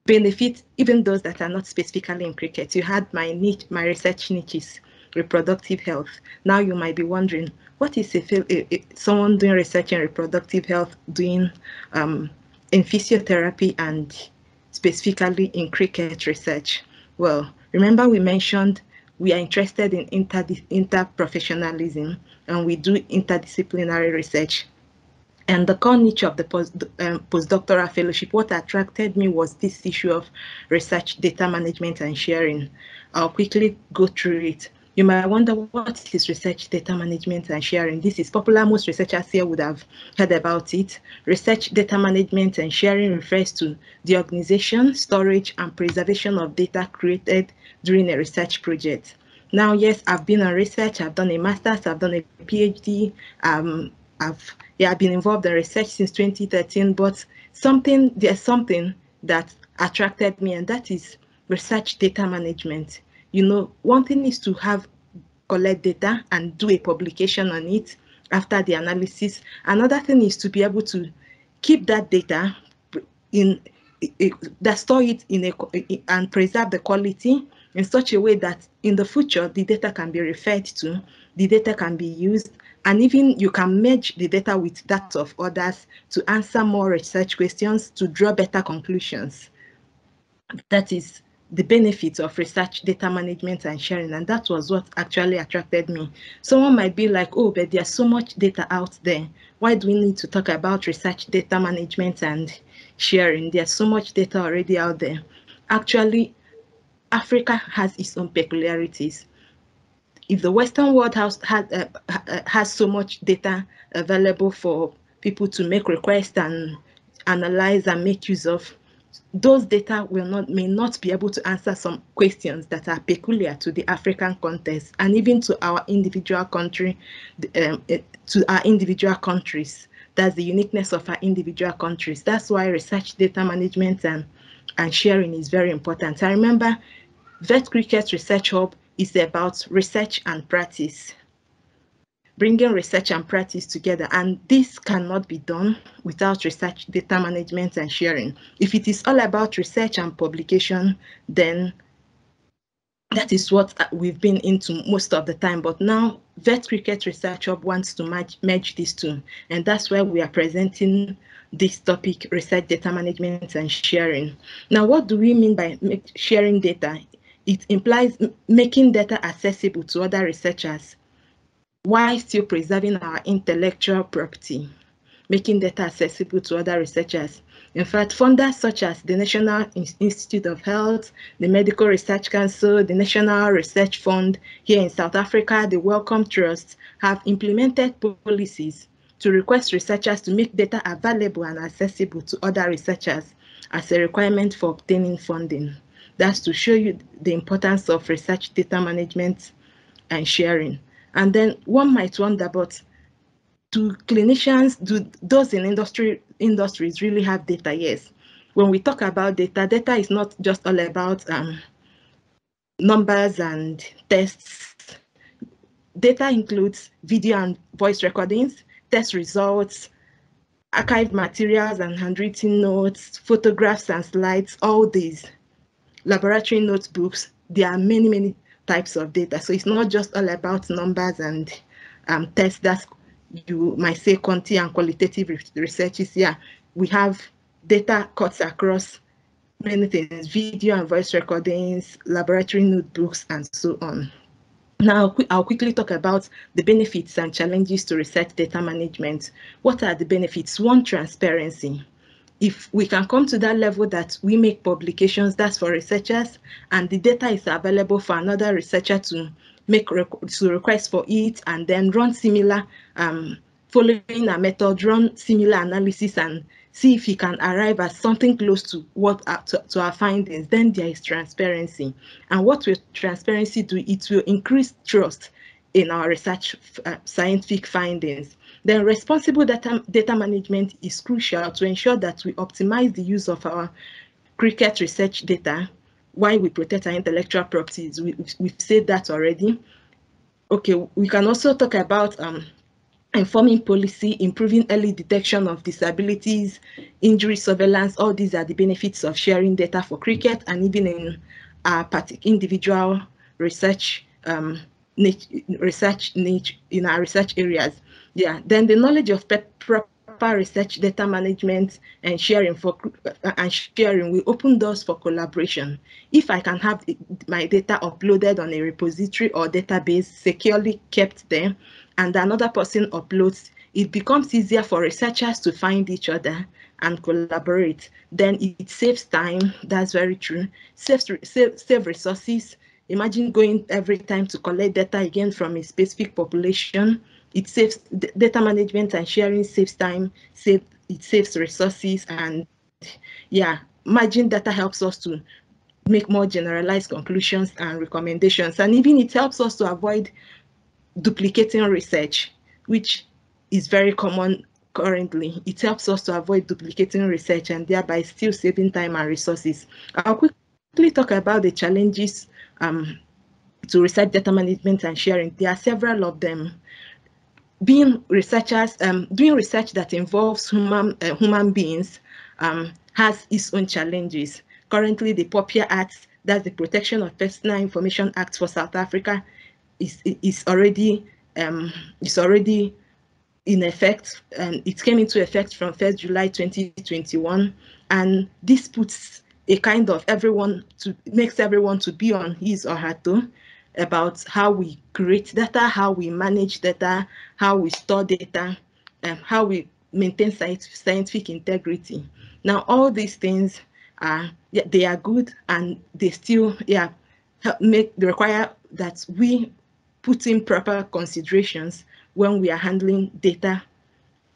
[SPEAKER 6] benefit even those that are not specifically in cricket. You had my niche, my research niche is reproductive health. Now you might be wondering, what is someone doing research in reproductive health doing in physiotherapy and specifically in cricket research? Well, remember we mentioned we are interested in interprofessionalism, and we do interdisciplinary research. And the core niche of the postdoctoral fellowship, what attracted me was this issue of research data management and sharing. I'll quickly go through it. You might wonder, what is research data management and sharing? This is popular. Most researchers here would have heard about it. Research data management and sharing refers to the organization, storage, and preservation of data created during a research project. Now, yes, I've been on research. I've done a master's. I've done a PhD. I've been involved in research since 2013, but there's something that attracted me, and that is research data management. You know, one thing is to collect data and do a publication on it after the analysis. Another thing is to be able to keep that data store it and preserve the quality in such a way that in the future the data can be referred to, the data can be used, and even you can merge the data with that of others to answer more research questions, to draw better conclusions. That is the benefit of research data management and sharing, and that was what actually attracted me. Someone might be like, oh, but there's so much data out there. Why do we need to talk about research data management and sharing? There's so much data already out there. Actually, Africa has its own peculiarities. If the Western world has so much data available for people to make requests and analyze and make use of, those data may not be able to answer some questions that are peculiar to the African context and even to our individual country, to our individual countries. That's the uniqueness of our individual countries. That's why research data management and sharing is very important. I remember Wits Cricket Research Hub is about research and practice, bringing research and practice together, and this cannot be done without research data management and sharing. If it is all about research and publication, then that is what we've been into most of the time, but now Wits Cricket Research Hub wants to merge these two, and that's why we are presenting this topic, research data management and sharing. Now, what do we mean by sharing data? It implies making data accessible to other researchers while still preserving our intellectual property. making data accessible to other researchers. In fact, funders such as the National Institute of Health, the Medical Research Council, the National Research Fund here in South Africa, the Wellcome Trust, have implemented policies to request researchers to make data available and accessible to other researchers as a requirement for obtaining funding. That's to show you the importance of research data management and sharing. And then one might wonder, but do clinicians, do those in industries really have data? Yes. When we talk about data, data is not just all about numbers and tests. Data includes video and voice recordings, test results, archived materials and handwritten notes, photographs and slides, all these. Laboratory notebooks, there are many, many types of data. So it's not just all about numbers and tests. That's, you might say, quantity and qualitative research is here. We have data cuts across many things, video and voice recordings, laboratory notebooks, and so on. Now, I'll quickly talk about the benefits and challenges to research data management. What are the benefits? One, transparency. If we can come to that level that we make publications, that's for researchers, and the data is available for another researcher to make request for it, and then run similar, following a method, run similar analysis and see if he can arrive at something close to what to our findings, then there is transparency. And what will transparency do? It will increase trust in our research scientific findings. Then responsible data management is crucial to ensure that we optimize the use of our cricket research data while we protect our intellectual properties. We've said that already. Okay, we can also talk about informing policy, improving early detection of disabilities, injury surveillance. All these are the benefits of sharing data for cricket, and even in our individual research niche in our research areas. Yeah, then the knowledge of proper research data management and sharing will open doors for collaboration. If I can have my data uploaded on a repository or database securely kept there, and another person uploads, it becomes easier for researchers to find each other and collaborate. Then it saves time. That's very true. Save resources. Imagine going every time to collect data again from a specific population. It saves data management and sharing, saves time, it saves resources, and yeah, margin data helps us to make more generalized conclusions and recommendations. And even it helps us to avoid duplicating research, which is very common currently. It helps us to avoid duplicating research and thereby still saving time and resources. I'll quickly talk about the challenges to research data management and sharing. There are several of them. Being researchers, doing research that involves human beings has its own challenges. Currently, the POPIA Act, that's the Protection of Personal Information Act for South Africa, is already in effect, and it came into effect from 1st July 2021, and this puts a kind of makes everyone to be on his or her toe about how we create data, how we manage data, how we store data, and how we maintain scientific integrity. Now, all these things they are good, and they still require that we put in proper considerations when we are handling data,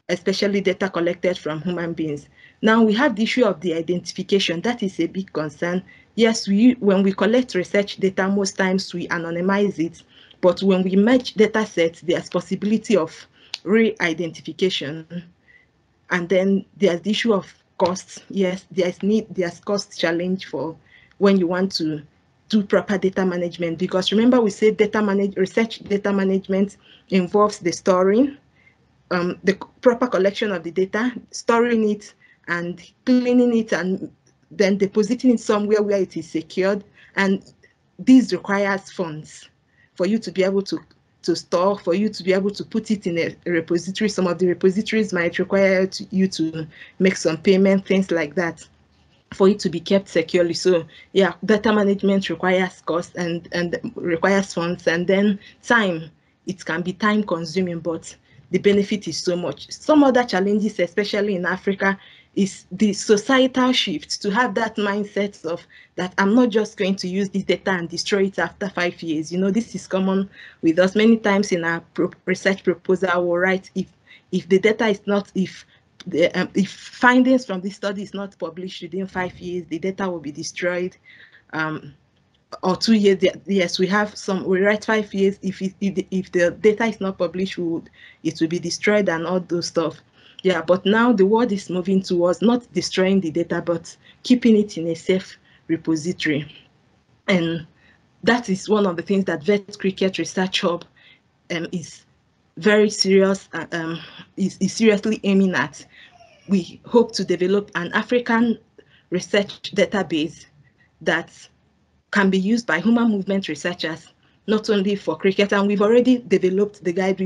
[SPEAKER 6] especially data collected from human beings. Now we have the issue of the identification. That is a big concern. Yes, when we collect research data, most times we anonymize it, but when we merge data sets, there's possibility of re-identification. And then there's the issue of costs. Yes, there's cost challenge for when you want to do proper data management, because remember we said research data management involves the storing, the proper collection of the data, storing it and cleaning it, and then depositing it somewhere where it is secured. And this requires funds for you to be able to store, for you to be able to put it in a repository. Some of the repositories might require you to make some payment, things like that, for it to be kept securely. So yeah, data management requires cost and requires funds, and then time. It can be time consuming, but the benefit is so much. Some other challenges, especially in Africa, is the societal shift to have that mindset of that I'm not just going to use this data and destroy it after 5 years. You know, this is common with us. Many times in our research proposal, we'll write if the data is not, if findings from this study is not published within 5 years, the data will be destroyed. Or 2 years, yes, we have some, we write 5 years, if the data is not published, it will be destroyed and all those stuff. Yeah, but now the world is moving towards not destroying the data, but keeping it in a safe repository. And that is one of the things that Wits Cricket Research Hub is very serious, is seriously aiming at. We hope to develop an African research database that can be used by human movement researchers, not only for cricket. And we've already developed the guide.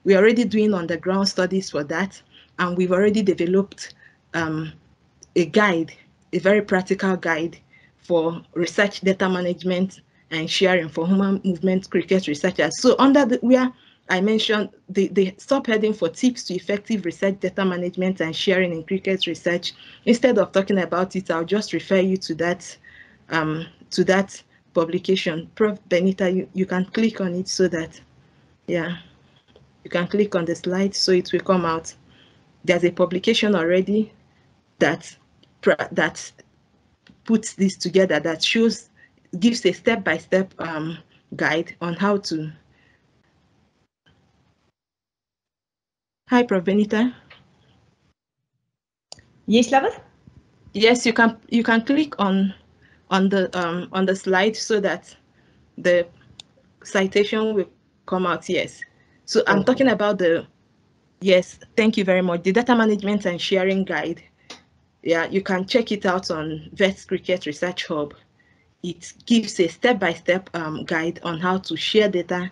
[SPEAKER 6] We're already doing on-the-ground studies for that. And we've already developed a guide, a very practical guide for research data management and sharing for human movement cricket researchers. So under where I mentioned the subheading for tips to effective research data management and sharing in cricket research, instead of talking about it, I'll just refer you to that publication. Prof. Benita, you can click on it so that, yeah, you can click on the slide so it will come out. There's a publication already that puts this together, that gives a step-by-step guide on how to. Hi, Prof. Benita.
[SPEAKER 1] Yes, Loveth?
[SPEAKER 6] Yes, you can click on the slide so that the citation will come out. Yes. So I'm talking about yes, thank you very much. The data management and sharing guide. Yeah, you can check it out on Wits Cricket Research Hub. It gives a step-by-step guide on how to share data,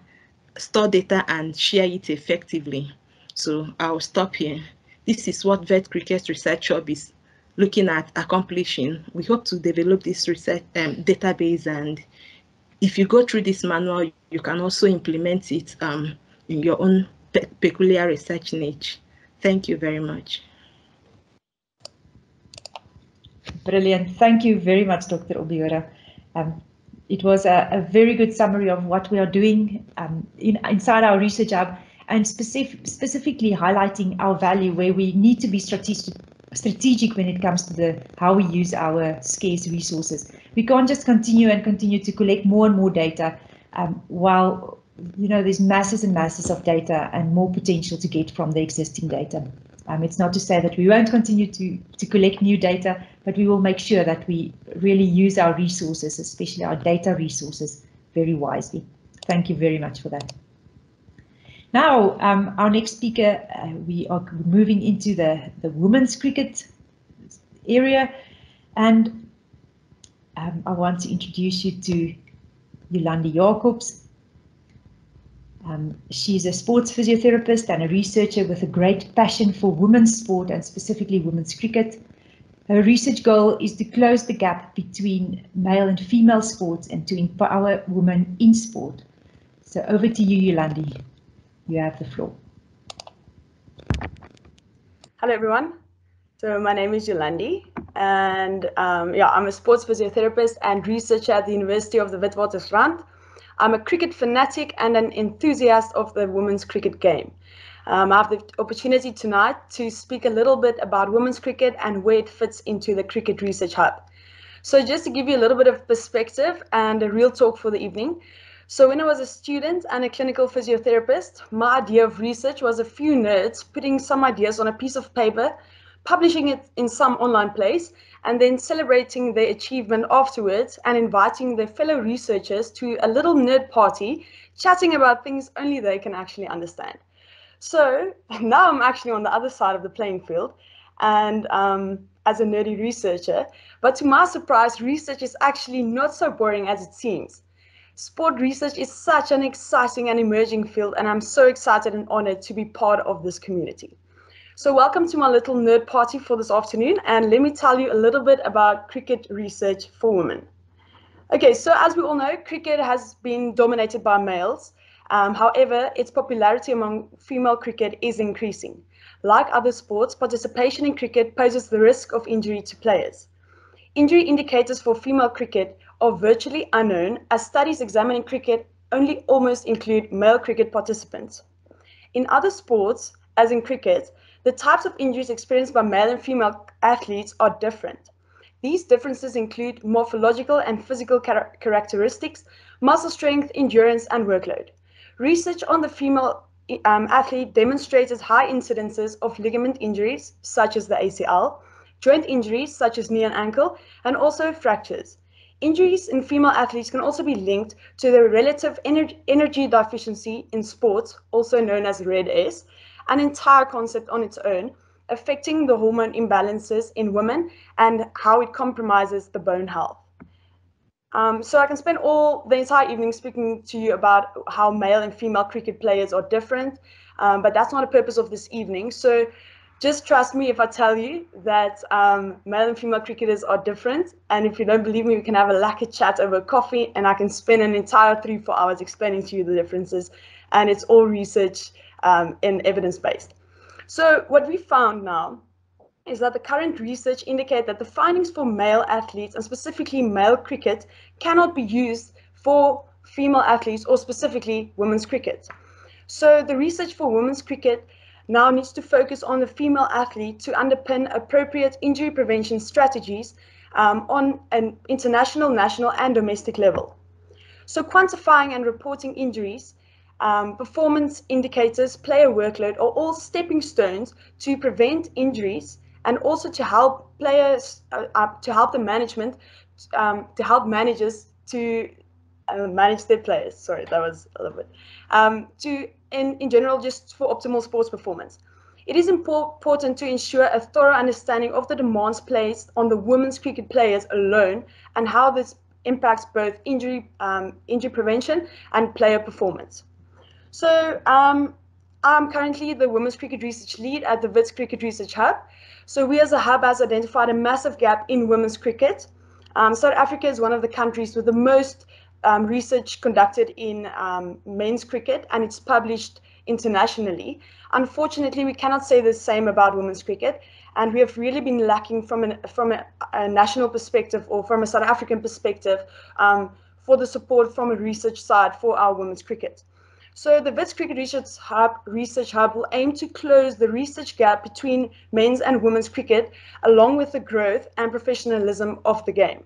[SPEAKER 6] store data, and share it effectively. So I'll stop here. This is what Wits Cricket Research Hub is looking at accomplishing. We hope to develop this research database, and if you go through this manual, you can also implement it in your own peculiar research niche. Thank you very much.
[SPEAKER 1] Brilliant. Thank you very much, Dr. Obiora. It was a very good summary of what we are doing inside our research hub, and specifically highlighting our value where we need to be strategic when it comes to how we use our scarce resources. We can't just continue to collect more and more data while there's masses and masses of data and more potential to get from the existing data. It's not to say that we won't continue to collect new data, but we will make sure that we really use our resources, especially our data resources, very wisely. Thank you very much for that. Now, our next speaker, we are moving into the women's cricket area, and I want to introduce you to Jolandi Jacobs. She's a sports physiotherapist and a researcher with a great passion for women's sport and specifically women's cricket. Her research goal is to close the gap between male and female sports and to empower women in sport. So over to you, Jolandi. You have the floor.
[SPEAKER 7] Hello, everyone. So my name is Jolandi, and I'm a sports physiotherapist and researcher at the University of the Witwatersrand. I'm a cricket fanatic and an enthusiast of the women's cricket game. I have the opportunity tonight to speak a little bit about women's cricket and where it fits into the Cricket Research Hub. So just to give you a little bit of perspective and a real talk for the evening. So when I was a student and a clinical physiotherapist, my idea of research was a few nerds putting some ideas on a piece of paper, publishing it in some online place, and then celebrating their achievement afterwards and inviting their fellow researchers to a little nerd party, chatting about things only they can actually understand. So now I'm actually on the other side of the playing field, and as a nerdy researcher, but to my surprise, research is actually not so boring as it seems. Sport research is such an exciting and emerging field, and I'm so excited and honored to be part of this community. So welcome to my little nerd party for this afternoon, and let me tell you a little bit about cricket research for women. Okay, so as we all know, cricket has been dominated by males, However, its popularity among female cricket is increasing. Like other sports, participation in cricket poses the risk of injury to players. Injury indicators for female cricket are virtually unknown, as studies examining cricket only almost include male cricket participants. In other sports, as in cricket, the types of injuries experienced by male and female athletes are different. These differences include morphological and physical characteristics, muscle strength, endurance, and workload. Research on the female athlete demonstrated high incidences of ligament injuries, such as the ACL, joint injuries, such as knee and ankle, and also fractures. Injuries in female athletes can also be linked to the relative energy deficiency in sports, also known as RED-S, an entire concept on its own, affecting the hormone imbalances in women and how it compromises the bone health. So I can spend the entire evening speaking to you about how male and female cricket players are different, but that's not the purpose of this evening. So just trust me if I tell you that male and female cricketers are different. And if you don't believe me, we can have a lacquer chat over coffee, and I can spend an entire 3-4 hours explaining to you the differences. And it's all research and evidence-based. So what we found now is that the current research indicate that the findings for male athletes, and specifically male cricket, cannot be used for female athletes or specifically women's cricket. So the research for women's cricket now needs to focus on the female athlete to underpin appropriate injury prevention strategies on an international, national, and domestic level. So quantifying and reporting injuries, performance indicators, player workload are all stepping stones to prevent injuries, and also to help players, to help the management, to help managers to manage their players. Sorry, that was a little bit. In general, just for optimal sports performance. It is important to ensure a thorough understanding of the demands placed on the women's cricket players alone, and how this impacts both injury prevention and player performance. So I'm currently the Women's Cricket Research Lead at the Wits Cricket Research Hub. So we as a hub has identified a massive gap in women's cricket. South Africa is one of the countries with the most research conducted in men's cricket, and it's published internationally. Unfortunately, we cannot say the same about women's cricket, and we have really been lacking from a national perspective, or from a South African perspective, for the support from a research side for our women's cricket. So the Wits Cricket Research Hub will aim to close the research gap between men's and women's cricket, along with the growth and professionalism of the game.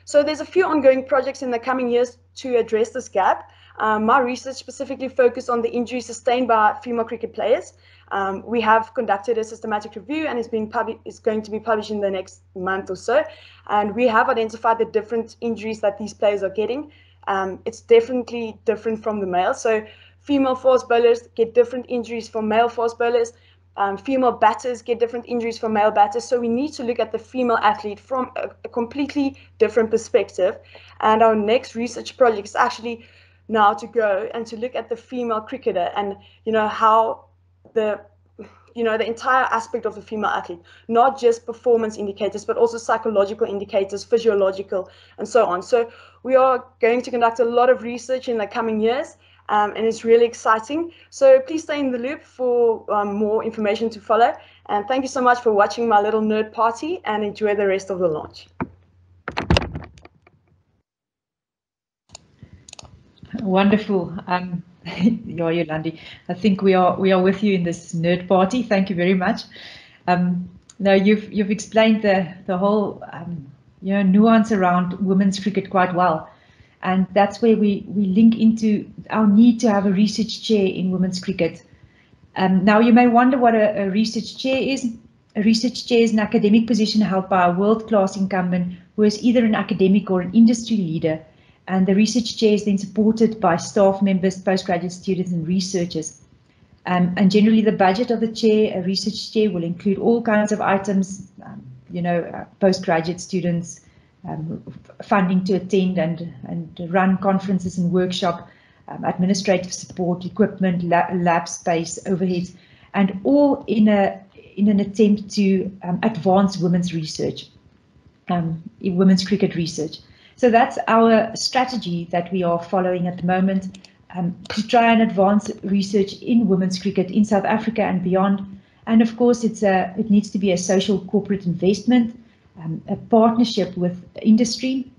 [SPEAKER 7] So there's a few ongoing projects in the coming years to address this gap. My research specifically focused on the injuries sustained by female cricket players. We have conducted a systematic review, and it's going to be published in the next month or so. And we have identified the different injuries that these players are getting. It's definitely different from the male. So female fast bowlers get different injuries from male fast bowlers. Female batters get different injuries from male batters. So we need to look at the female athlete from a completely different perspective. And our next research project is actually now to go and to look at the female cricketer, and how the entire aspect of the female athlete, not just performance indicators, but also psychological indicators, physiological, and so on. So we are going to conduct a lot of research in the coming years, and it's really exciting. So please stay in the loop for more information to follow. And thank you so much for watching my little nerd party, and enjoy the rest of the launch.
[SPEAKER 1] Wonderful. Jolandi, I think we are with you in this nerd party. Thank you very much. Now you've explained the whole nuance around women's cricket quite well, and that's where we link into our need to have a research chair in women's cricket. Now you may wonder what a research chair is. A research chair is an academic position held by a world-class incumbent who is either an academic or an industry leader. And the research chair is then supported by staff members, postgraduate students, and researchers. And generally, the budget of the chair, a research chair, will include all kinds of items, postgraduate students, funding to attend and run conferences and workshops, administrative support, equipment, lab space, overheads, and all in an attempt to advance women's research, women's cricket research. So that's our strategy that we are following at the moment. to try and advance research in women's cricket in South Africa and beyond. And of course, it needs to be a social corporate investment, a partnership with industry.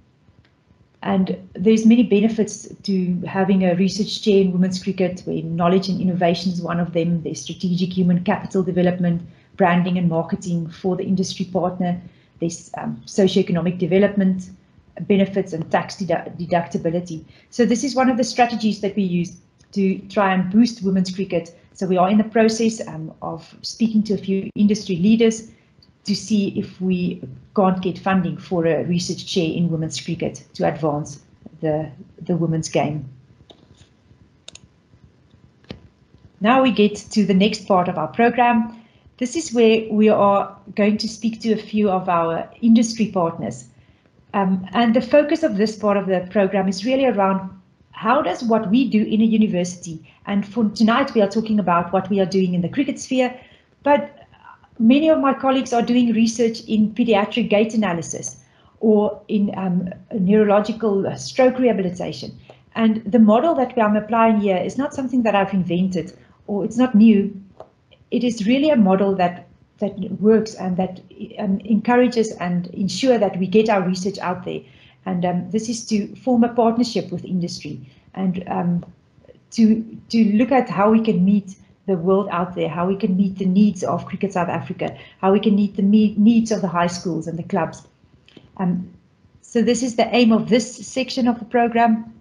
[SPEAKER 1] And there's many benefits to having a research chair in women's cricket, where knowledge and innovation is one of them. There's strategic human capital development, branding and marketing for the industry partner. There's socioeconomic development benefits and tax deductibility. So this is one of the strategies that we use to try and boost women's cricket. So we are in the process of speaking to a few industry leaders to see if we can't get funding for a research chair in women's cricket to advance the women's game. Now we get to the next part of our program. This is where we are going to speak to a few of our industry partners. And the focus of this part of the program is really around how does what we do in a university, and for tonight we are talking about what we are doing in the cricket sphere, but many of my colleagues are doing research in pediatric gait analysis or in neurological stroke rehabilitation. And the model that I'm applying here is not something that I've invented, or it's not new. It is really a model that works and that encourages and ensure that we get our research out there. And this is to form a partnership with industry and to look at how we can meet the world out there, how we can meet the needs of Cricket South Africa, how we can meet the needs of the high schools and the clubs. So this is the aim of this section of the program.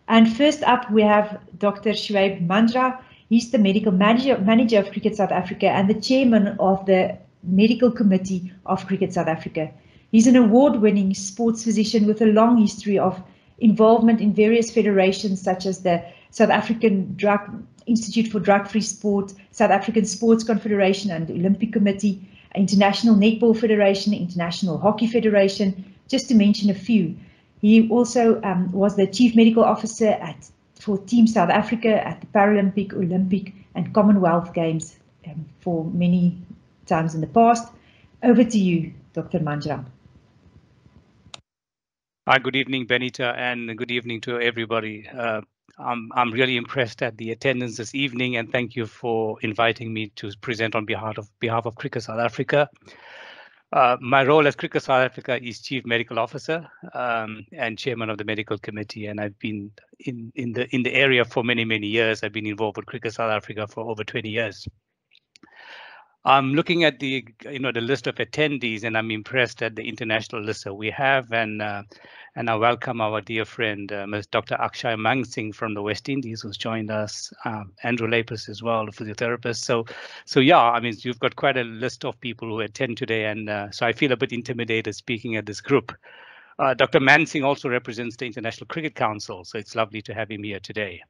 [SPEAKER 1] And first up, we have Dr. Shuaib Manjra. He's the medical manager of Cricket South Africa and the chairman of the medical committee of Cricket South Africa. He's an award-winning sports physician with a long history of involvement in various federations such as the South African Institute for Drug-Free Sport, South African Sports Confederation and Olympic Committee, International Netball Federation, International Hockey Federation, just to mention a few. He also was the Chief Medical Officer for Team South Africa at the Paralympic, Olympic and Commonwealth Games for many times in the past. Over to you, Dr. Manjra.
[SPEAKER 8] Hi, good evening, Benita, and good evening to everybody. I'm really impressed at the attendance this evening, and thank you for inviting me to present on behalf of Cricket South Africa. My role as Cricket South Africa is Chief Medical Officer and Chairman of the Medical Committee, and I've been in the area for many years. I've been involved with Cricket South Africa for over 20 years. I'm looking at the list of attendees, and I'm impressed at the international list that we have, and I welcome our dear friend Ms. Dr. Akshay Mansing from the West Indies, who's joined us, Andrew Lapis as well, a physiotherapist. So yeah, I mean, you've got quite a list of people who attend today, and so I feel a bit intimidated speaking at this group. Dr. Mansing also represents the International Cricket Council, so it's lovely to have him here today.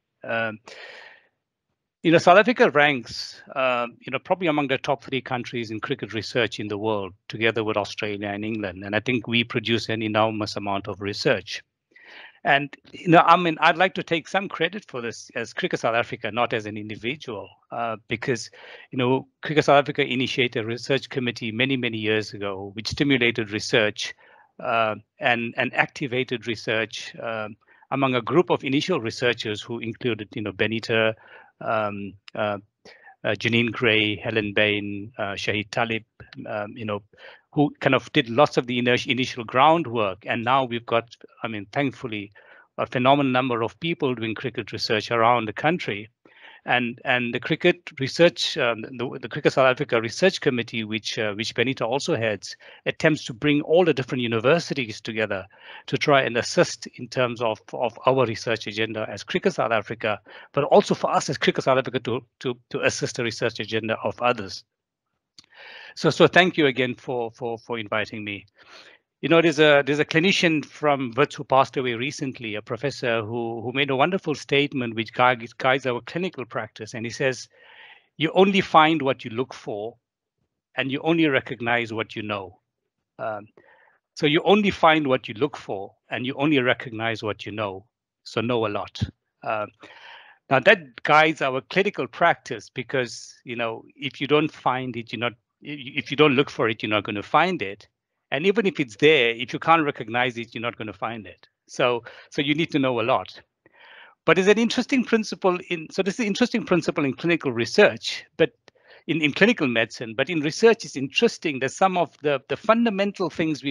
[SPEAKER 8] South Africa ranks, probably among the top 3 countries in cricket research in the world, together with Australia and England. And I think we produce an enormous amount of research. And, I'd like to take some credit for this as Cricket South Africa, not as an individual, because, Cricket South Africa initiated a research committee many years ago, which stimulated research and activated research among a group of initial researchers who included, Benita, Janine Gray, Helen Bain, Shahid Talib, who kind of did lots of the initial groundwork. And now we've got, thankfully, a phenomenal number of people doing cricket research around the country. And the cricket research, the Cricket South Africa Research Committee, which Benita also heads, attempts to bring all the different universities together to try and assist in terms of our research agenda as Cricket South Africa, but also for us as Cricket South Africa to assist the research agenda of others. So thank you again for inviting me. There's a clinician from Vitz who passed away recently, a professor who made a wonderful statement which guides our clinical practice. And he says, you only find what you look for, and you only recognize what you know. So you only find what you look for, and you only recognize what you know. So know a lot. Now that guides our clinical practice because, if you don't find it, if you don't look for it, you're not going to find it. And even if it's there, if you can't recognize it, you're not going to find it. So you need to know a lot. But there's an interesting principle so this is an interesting principle in clinical research, but in clinical medicine, but in research, it's interesting that some of the fundamental things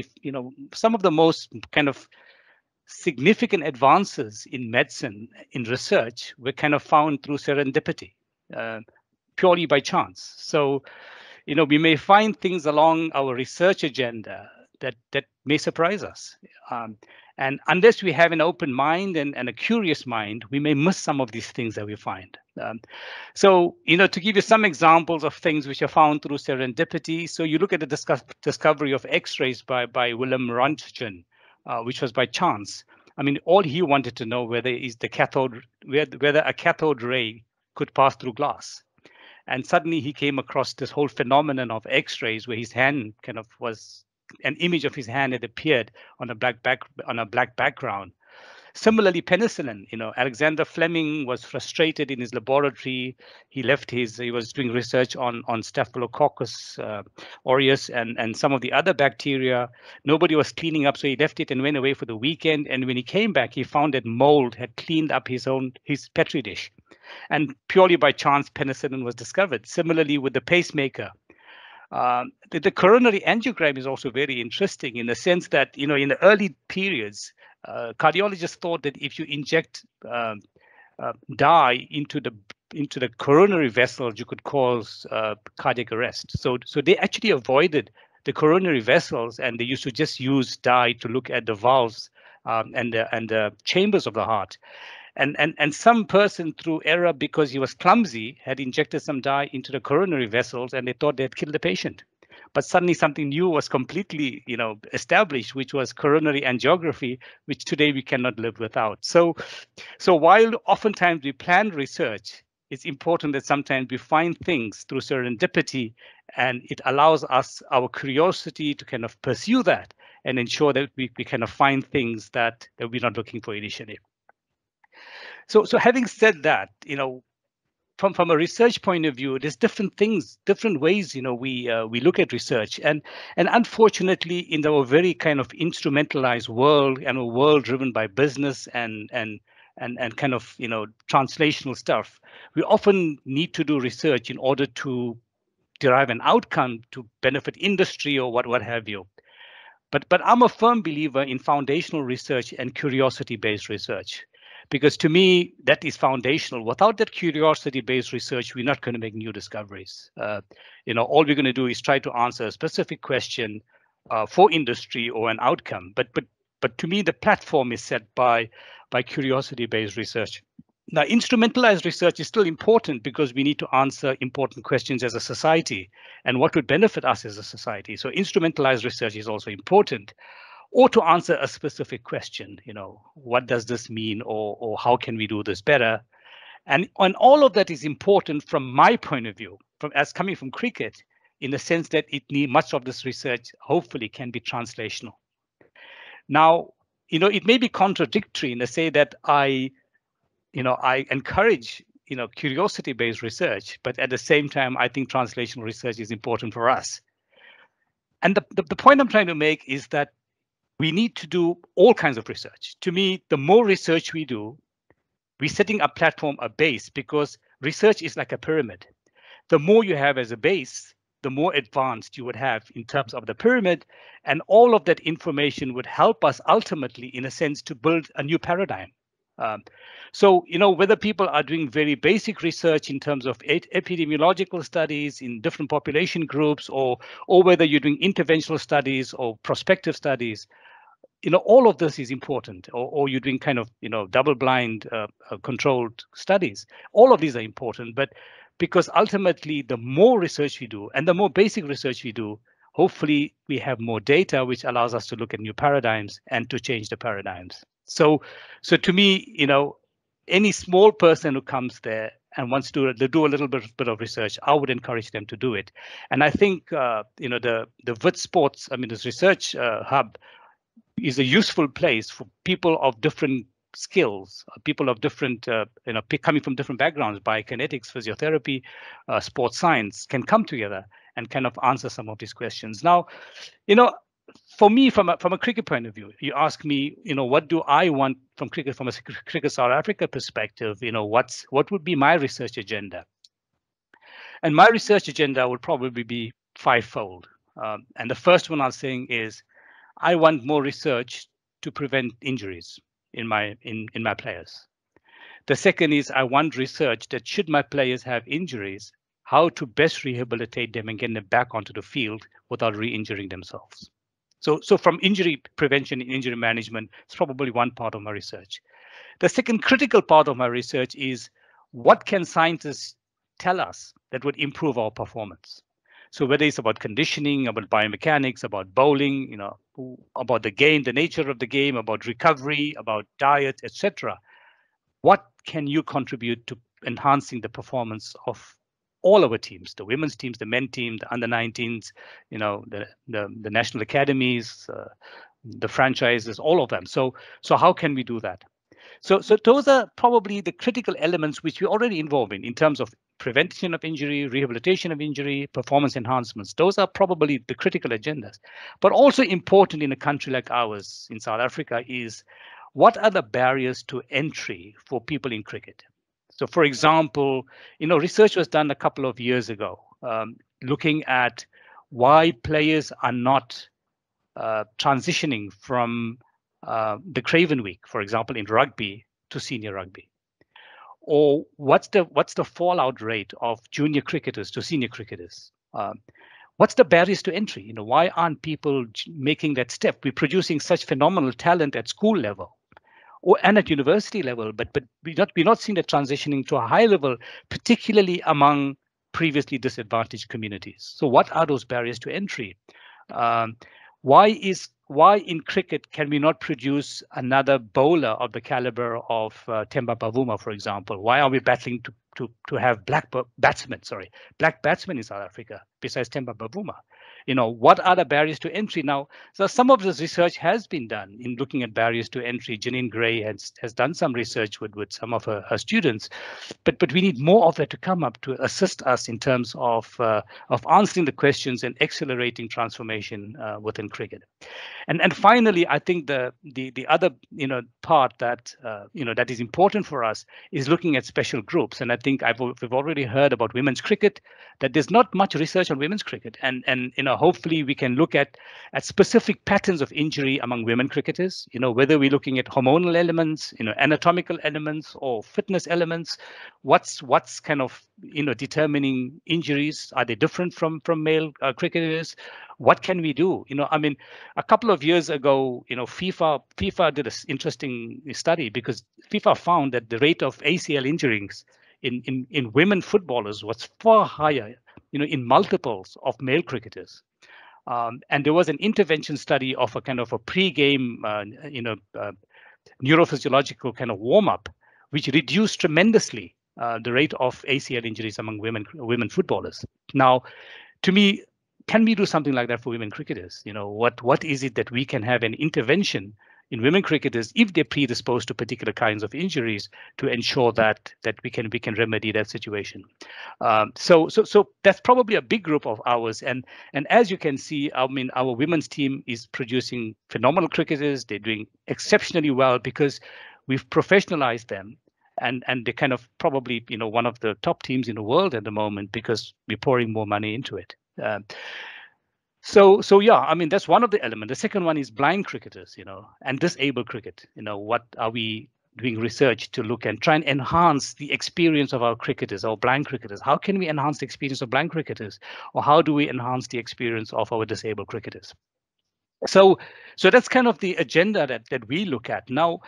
[SPEAKER 8] some of the most kind of significant advances in medicine, in research, were kind of found through serendipity, purely by chance. So, we may find things along our research agenda that may surprise us. And unless we have an open mind and a curious mind, we may miss some of these things that we find. So, to give you some examples of things which are found through serendipity. So you look at the discovery of X-rays by Willem Röntgen, which was by chance. I mean, all he wanted to know whether a cathode ray could pass through glass. And suddenly he came across this whole phenomenon of X-rays where his hand kind of an image of his hand had appeared on a black background. Similarly, penicillin, Alexander Fleming was frustrated in his laboratory. He was doing research on Staphylococcus aureus and some of the other bacteria. Nobody was cleaning up, so he left it and went away for the weekend. And when he came back, he found that mold had cleaned up his Petri dish. And purely by chance, penicillin was discovered. Similarly, with the pacemaker, the coronary angiogram is also very interesting in the sense that, in the early periods, cardiologists thought that if you inject dye into the coronary vessels, you could cause cardiac arrest. So they actually avoided the coronary vessels, and they used to just use dye to look at the valves and the chambers of the heart. And some person, through error, because he was clumsy, had injected some dye into the coronary vessels, and they thought they had killed the patient. But suddenly something new was completely, established, which was coronary angiography, which today we cannot live without. So while oftentimes we plan research, it's important that sometimes we find things through serendipity, and it allows us, our curiosity, to kind of pursue that and ensure that we kind of find things that we're not looking for initially. So having said that, from a research point of view, there's different things, different ways, we look at research, and unfortunately, in our very kind of instrumentalized world and a world driven by business and kind of translational stuff, we often need to do research in order to derive an outcome to benefit industry or what have you. But I'm a firm believer in foundational research and curiosity-based research. Because to me, that is foundational. Without that curiosity-based research, we're not going to make new discoveries. All we're going to do is try to answer a specific question for industry or an outcome. But to me, the platform is set by curiosity-based research. Now, instrumentalized research is still important because we need to answer important questions as a society and what would benefit us as a society. So instrumentalized research is also important. Or to answer a specific question, what does this mean, or how can we do this better? And all of that is important from my point of view, as coming from cricket, in the sense that much of this research hopefully can be translational. Now, it may be contradictory in the say that I encourage curiosity-based research, but at the same time, I think translational research is important for us. And the point I'm trying to make is that we need to do all kinds of research. To me, the more research we do, we're setting a platform, a base, because research is like a pyramid. The more you have as a base, the more advanced you would have in terms of the pyramid, and all of that information would help us ultimately, in a sense, to build a new paradigm. So, whether people are doing very basic research in terms of epidemiological studies in different population groups, or whether you're doing interventional studies or prospective studies, all of this is important, or you're doing kind of, double-blind controlled studies. All of these are important, but because ultimately, the more research we do and the more basic research we do, hopefully we have more data, which allows us to look at new paradigms and to change the paradigms. So to me, any small person who comes there and wants to do a little bit of research, I would encourage them to do it. And I think, the Wits Sports, this research hub, is a useful place for people of different skills, people of different, coming from different backgrounds, biokinetics, physiotherapy, sports science, can come together and kind of answer some of these questions. Now, for me, from a cricket point of view, you ask me, what do I want from cricket, from a Cricket South Africa perspective? What would be my research agenda? And my research agenda would probably be fivefold. And the first one I'm saying is, I want more research to prevent injuries in my players. The second is, I want research that should my players have injuries, how to best rehabilitate them and get them back onto the field without re-injuring themselves. So from injury prevention and injury management, it's probably one part of my research. The second critical part of my research is, what can scientists tell us that would improve our performance? So whether it's about conditioning, about biomechanics, about bowling, about the game, the nature of the game, about recovery, about diet, etc. What can you contribute to enhancing the performance of all our teams, the women's teams, the men team, the under-19s, the national academies, the franchises, all of them. So how can we do that? So those are probably the critical elements which we're already involved in terms of prevention of injury, rehabilitation of injury, performance enhancements. Those are probably the critical agendas. But also important in a country like ours, in South Africa, is what are the barriers to entry for people in cricket? So, for example, research was done a couple of years ago, looking at why players are not transitioning from the Craven Week, for example, in rugby to senior rugby, or what's the fallout rate of junior cricketers to senior cricketers? What's the barriers to entry? Why aren't people making that step? We're producing such phenomenal talent at school level and at university level, but we're not seeing the transitioning to a high level, particularly among previously disadvantaged communities. So what are those barriers to entry? Why in cricket can we not produce another bowler of the caliber of Themba Bavuma, for example? Why are we battling to have black batsmen in South Africa besides Themba Bavuma? What are the barriers to entry now? So some of this research has been done in looking at barriers to entry. Janine Gray has done some research with some of her students, but we need more of that to come up to assist us in terms of answering the questions and accelerating transformation within cricket. And finally, I think the other part that that is important for us is looking at special groups. And I think we've already heard about women's cricket, that there's not much research on women's cricket, and hopefully we can look at specific patterns of injury among women cricketers. Whether we're looking at hormonal elements, anatomical elements, or fitness elements. What's kind of determining injuries? Are they different from male cricketers? What can we do? A couple of years ago, FIFA did an interesting study, because FIFA found that the rate of ACL injuries in women footballers was far higher, in multiples of male cricketers. And there was an intervention study of a kind of a pre-game, neurophysiological kind of warm-up, which reduced tremendously the rate of ACL injuries among women footballers. Now, to me, can we do something like that for women cricketers? What is it that we can have an intervention in women cricketers if they're predisposed to particular kinds of injuries to ensure that we can remedy that situation? So that's probably a big group of ours, and as you can see, our women's team is producing phenomenal cricketers. They're doing exceptionally well because we've professionalized them. And they're kind of probably one of the top teams in the world at the moment because we're pouring more money into it. So yeah, that's one of the elements. The second one is blind cricketers, and disabled cricket. What are we doing research to look and try and enhance the experience of our cricketers, our blind cricketers? How can we enhance the experience of blind cricketers, or how do we enhance the experience of our disabled cricketers? So that's kind of the agenda that we look at now.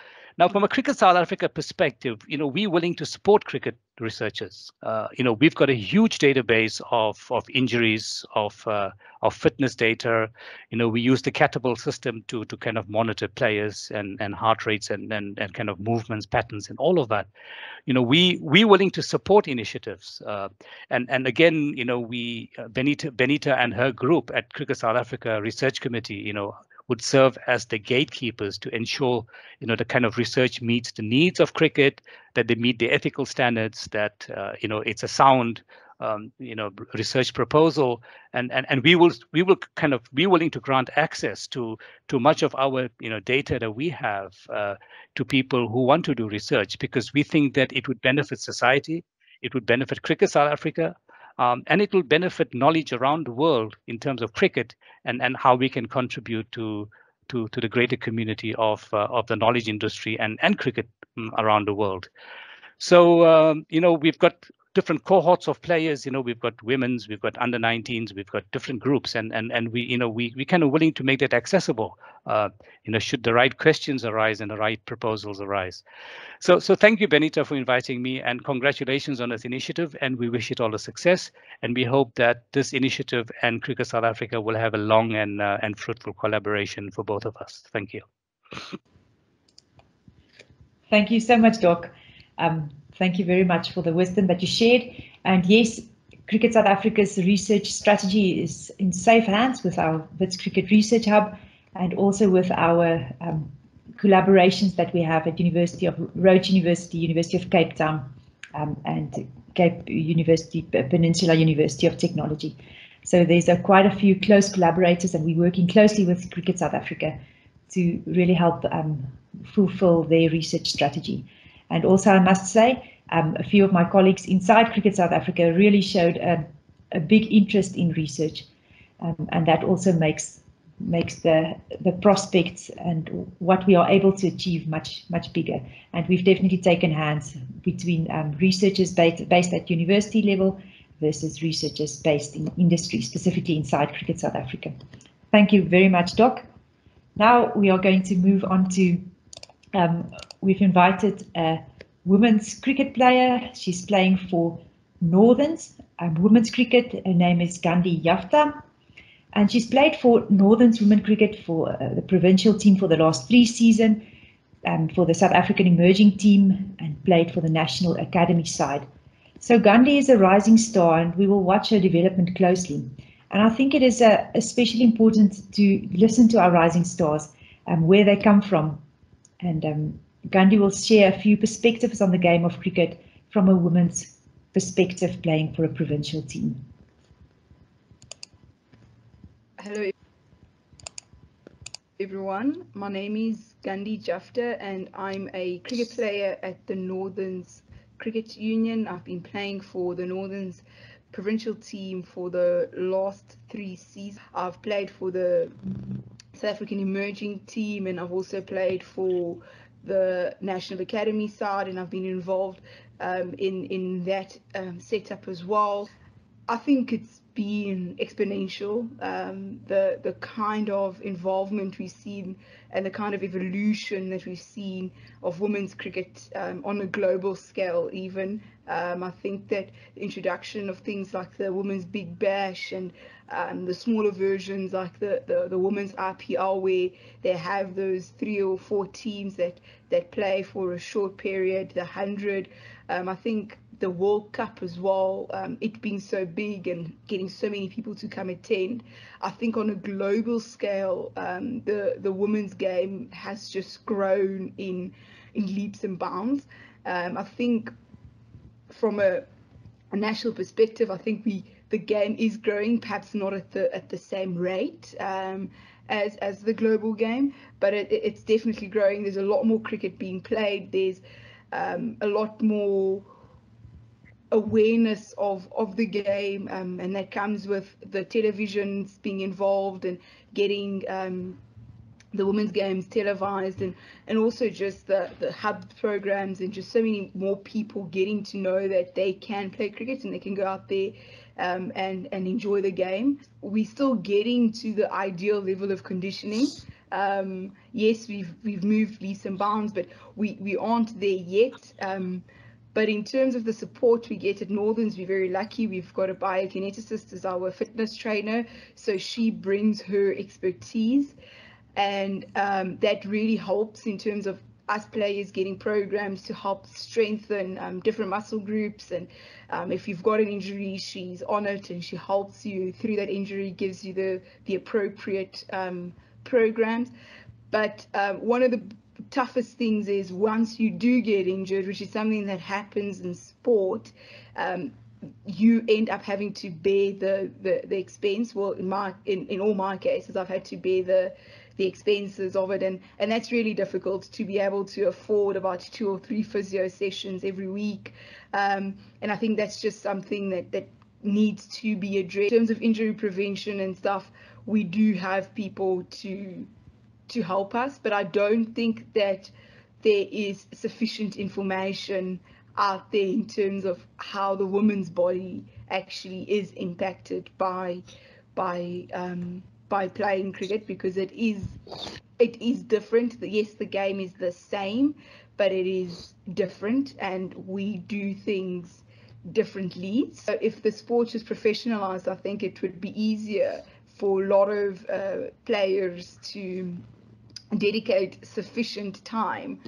[SPEAKER 8] From a Cricket South Africa perspective, we're willing to support cricket researchers. We've got a huge database of injuries, of fitness data. We use the Catapult system to kind of monitor players and heart rates and kind of movements, patterns, and all of that. We're willing to support initiatives. And again, Benita and her group at Cricket South Africa Research Committee, would serve as the gatekeepers to ensure, the kind of research meets the needs of cricket, that they meet the ethical standards, that, it's a sound research proposal, and we will kind of be willing to grant access to much of our data that we have to people who want to do research, because we think that it would benefit society, it would benefit Cricket South Africa, and it will benefit knowledge around the world in terms of cricket and how we can contribute to the greater community of the knowledge industry and cricket around the world. So we've got different cohorts of players. We've got women's, we've got under 19s, we've got different groups, and we kind of willing to make that accessible. Should the right questions arise and the right proposals arise. So thank you, Benita, for inviting me, and congratulations on this initiative, and we wish it all a success. And we hope that this initiative and Cricket South Africa will have a long and fruitful collaboration for both of us. Thank you.
[SPEAKER 1] Thank you so much, Doc. Thank you very much for the wisdom that you shared. And yes, Cricket South Africa's research strategy is in safe hands with our Wits Cricket Research Hub, and also with our collaborations that we have at Rhodes University, University of Cape Town, and Cape University, Peninsula University of Technology. So there's quite a few close collaborators, and we're working closely with Cricket South Africa to really help fulfill their research strategy. And also, I must say, a few of my colleagues inside Cricket South Africa really showed a big interest in research, and that also makes the prospects and what we are able to achieve much bigger. And we've definitely taken hands between researchers based at university level versus researchers based in industry, specifically inside Cricket South Africa. Thank you very much, Doc. Now we are going to move on to, we've invited a women's cricket player. She's playing for Northerns, women's cricket. Her name is Gandhi Yafta. And she's played for Northern's women cricket for the provincial team for the last 3 seasons, for the South African emerging team, and played for the national academy side. So Gandhi is a rising star, and we will watch her development closely. And I think it is especially important to listen to our rising stars, where they come from. And Gandhi will share a few perspectives on the game of cricket from a woman's perspective, playing for a provincial team.
[SPEAKER 9] Hello everyone, my name is Gandhi Yafta and I'm a cricket player at the Northerns Cricket Union. I've been playing for the Northerns provincial team for the last 3 seasons. I've played for the South African emerging team, and I've also played for the National Academy side, and I've been involved in that setup as well. I think it's been exponential, the kind of involvement we've seen and the kind of evolution that we've seen of women's cricket on a global scale even. I think that the introduction of things like the Women's Big Bash and the smaller versions like the Women's IPL, where they have those 3 or 4 teams that play for a short period, the 100. I think the World Cup as well, it being so big and getting so many people to come attend, I think on a global scale, the women's game has just grown in leaps and bounds. I think from a national perspective, I think the game is growing, perhaps not at the same rate as the global game, but it's definitely growing. There's a lot more cricket being played. There's a lot more awareness of the game, and that comes with the televisions being involved and getting the women's games televised, and also just the hub programs, and just so many more people getting to know that they can play cricket and they can go out there and enjoy the game. We're still getting to the ideal level of conditioning. Yes, we've moved leaps and bounds, but we aren't there yet. But in terms of the support we get at Northerns, we're very lucky. We've got a biokineticist as our fitness trainer, so she brings her expertise, and that really helps in terms of us players getting programs to help strengthen different muscle groups. And if you've got an injury, she's on it and she helps you through that injury, gives you the appropriate programs. But one of the toughest things is once you do get injured, which is something that happens in sport, you end up having to bear the expense. Well, in all my cases, I've had to bear the expenses of it, and that's really difficult to be able to afford about 2 or 3 physio sessions every week, and I think that's just something that needs to be addressed. In terms of injury prevention and stuff, we do have people to help us, but I don't think that there is sufficient information out there in terms of how the woman's body actually is impacted by playing cricket, because it is different. Yes, the game is the same, but it is different, and we do things differently. So if the sport is professionalized, I think it would be easier for a lot of players to dedicate sufficient time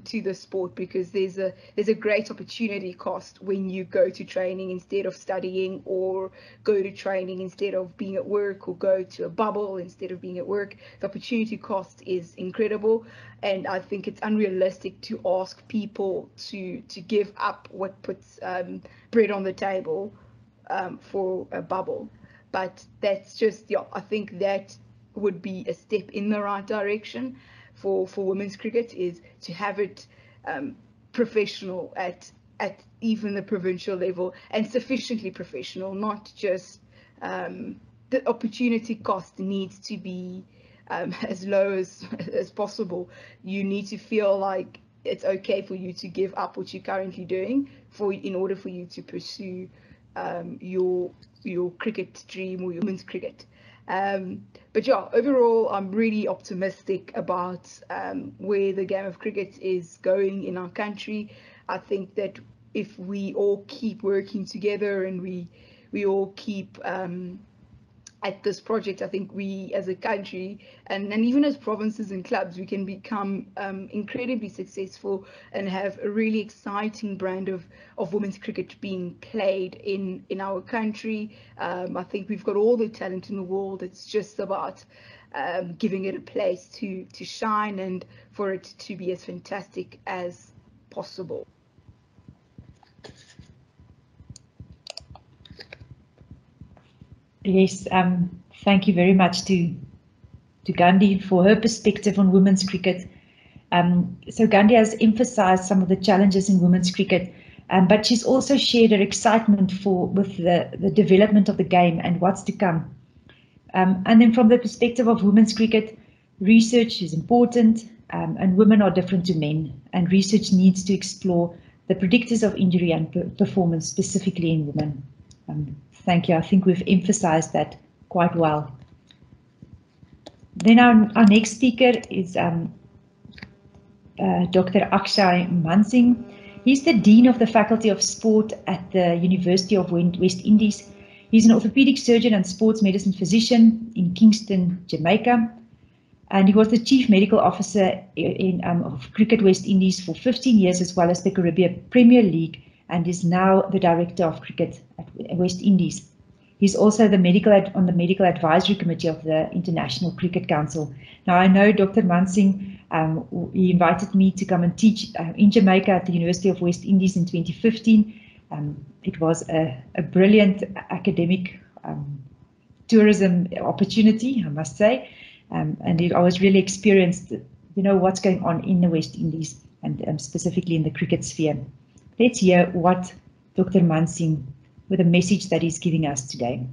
[SPEAKER 9] to the sport, because there's a great opportunity cost when you go to training instead of studying, or go to training instead of being at work, or go to a bubble instead of being at work. The opportunity cost is incredible, and I think it's unrealistic to ask people to give up what puts bread on the table for a bubble. But that's just, yeah, I think that would be a step in the right direction for women's cricket, is to have it professional at even the provincial level, and sufficiently professional, not just the opportunity cost needs to be as low as possible. You need to feel like it's okay for you to give up what you're currently doing in order for you to pursue your cricket dream or your women's cricket. But yeah, overall, I'm really optimistic about where the game of cricket is going in our country. I think that if we all keep working together, and we all keep at this project, I think we as a country, and even as provinces and clubs, we can become incredibly successful and have a really exciting brand of women's cricket being played in our country. I think we've got all the talent in the world. It's just about giving it a place to shine, and for it to be as fantastic as possible.
[SPEAKER 1] Yes, thank you very much to Gandhi for her perspective on women's cricket. So Gandhi has emphasized some of the challenges in women's cricket, but she's also shared her excitement with the development of the game and what's to come. And then from the perspective of women's cricket, research is important, and women are different to men, and research needs to explore the predictors of injury and performance, specifically in women. Thank you. I think we've emphasized that quite well. Then our next speaker is Dr. Akshay Mansing. He's the Dean of the Faculty of Sport at the University of West Indies. He's an orthopedic surgeon and sports medicine physician in Kingston, Jamaica. And he was the Chief Medical Officer of Cricket West Indies for 15 years, as well as the Caribbean Premier League, and is now the Director of Cricket at West Indies. He's also on the Medical Advisory Committee of the International Cricket Council. Now, I know Dr. Mansingh, he invited me to come and teach in Jamaica at the University of West Indies in 2015. It was a brilliant academic tourism opportunity, I must say. And I was really experienced, what's going on in the West Indies, and specifically in the cricket sphere. Let's hear what Dr. Mansingh, with a message that he's giving us today.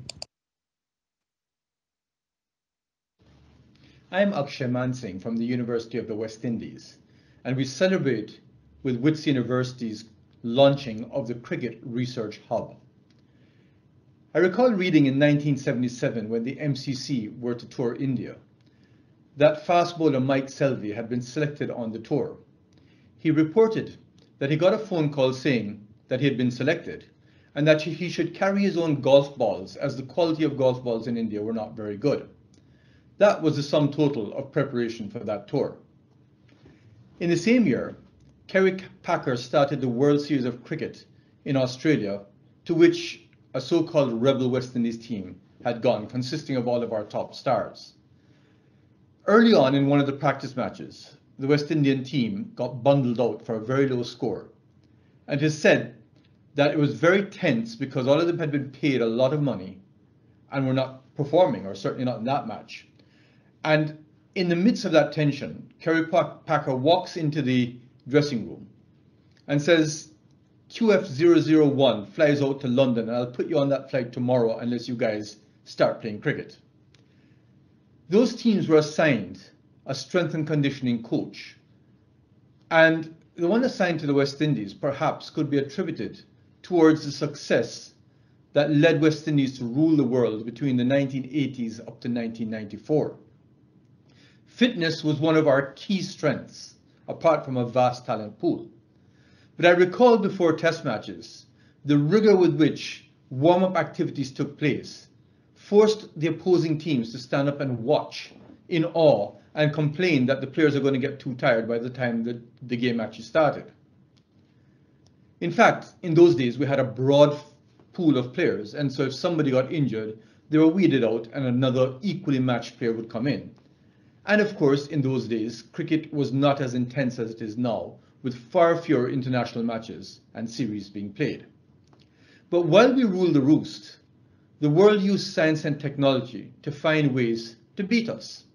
[SPEAKER 10] I'm Akshay Mansing from the University of the West Indies, and we celebrate with Wits University's launching of the Cricket Research Hub. I recall reading in 1977, when the MCC were to tour India, that fast bowler Mike Selvey had been selected on the tour. He reported that he got a phone call saying that he had been selected, and that he should carry his own golf balls, as the quality of golf balls in India were not very good. That was the sum total of preparation for that tour. In the same year, Kerry Packer started the World Series of Cricket in Australia, to which a so-called rebel West Indies team had gone, consisting of all of our top stars. Early on in one of the practice matches, the West Indian team got bundled out for a very low score, and it is said that it was very tense because all of them had been paid a lot of money and were not performing, or certainly not in that match. And in the midst of that tension, Kerry Packer walks into the dressing room and says, QF001 flies out to London and I'll put you on that flight tomorrow unless you guys start playing cricket. Those teams were assigned a strength and conditioning coach. And the one assigned to the West Indies perhaps could be attributed towards the success that led West Indies to rule the world between the 1980s up to 1994. Fitness was one of our key strengths, apart from a vast talent pool. But I recall before test matches, the rigor with which warm-up activities took place forced the opposing teams to stand up and watch in awe and complain that the players are going to get too tired by the time the game actually started. In fact, in those days, we had a broad pool of players, and so if somebody got injured, they were weeded out and another equally matched player would come in. And of course, in those days, cricket was not as intense as it is now, with far fewer international matches and series being played. But while we ruled the roost, the world used science and technology to find ways to beat us.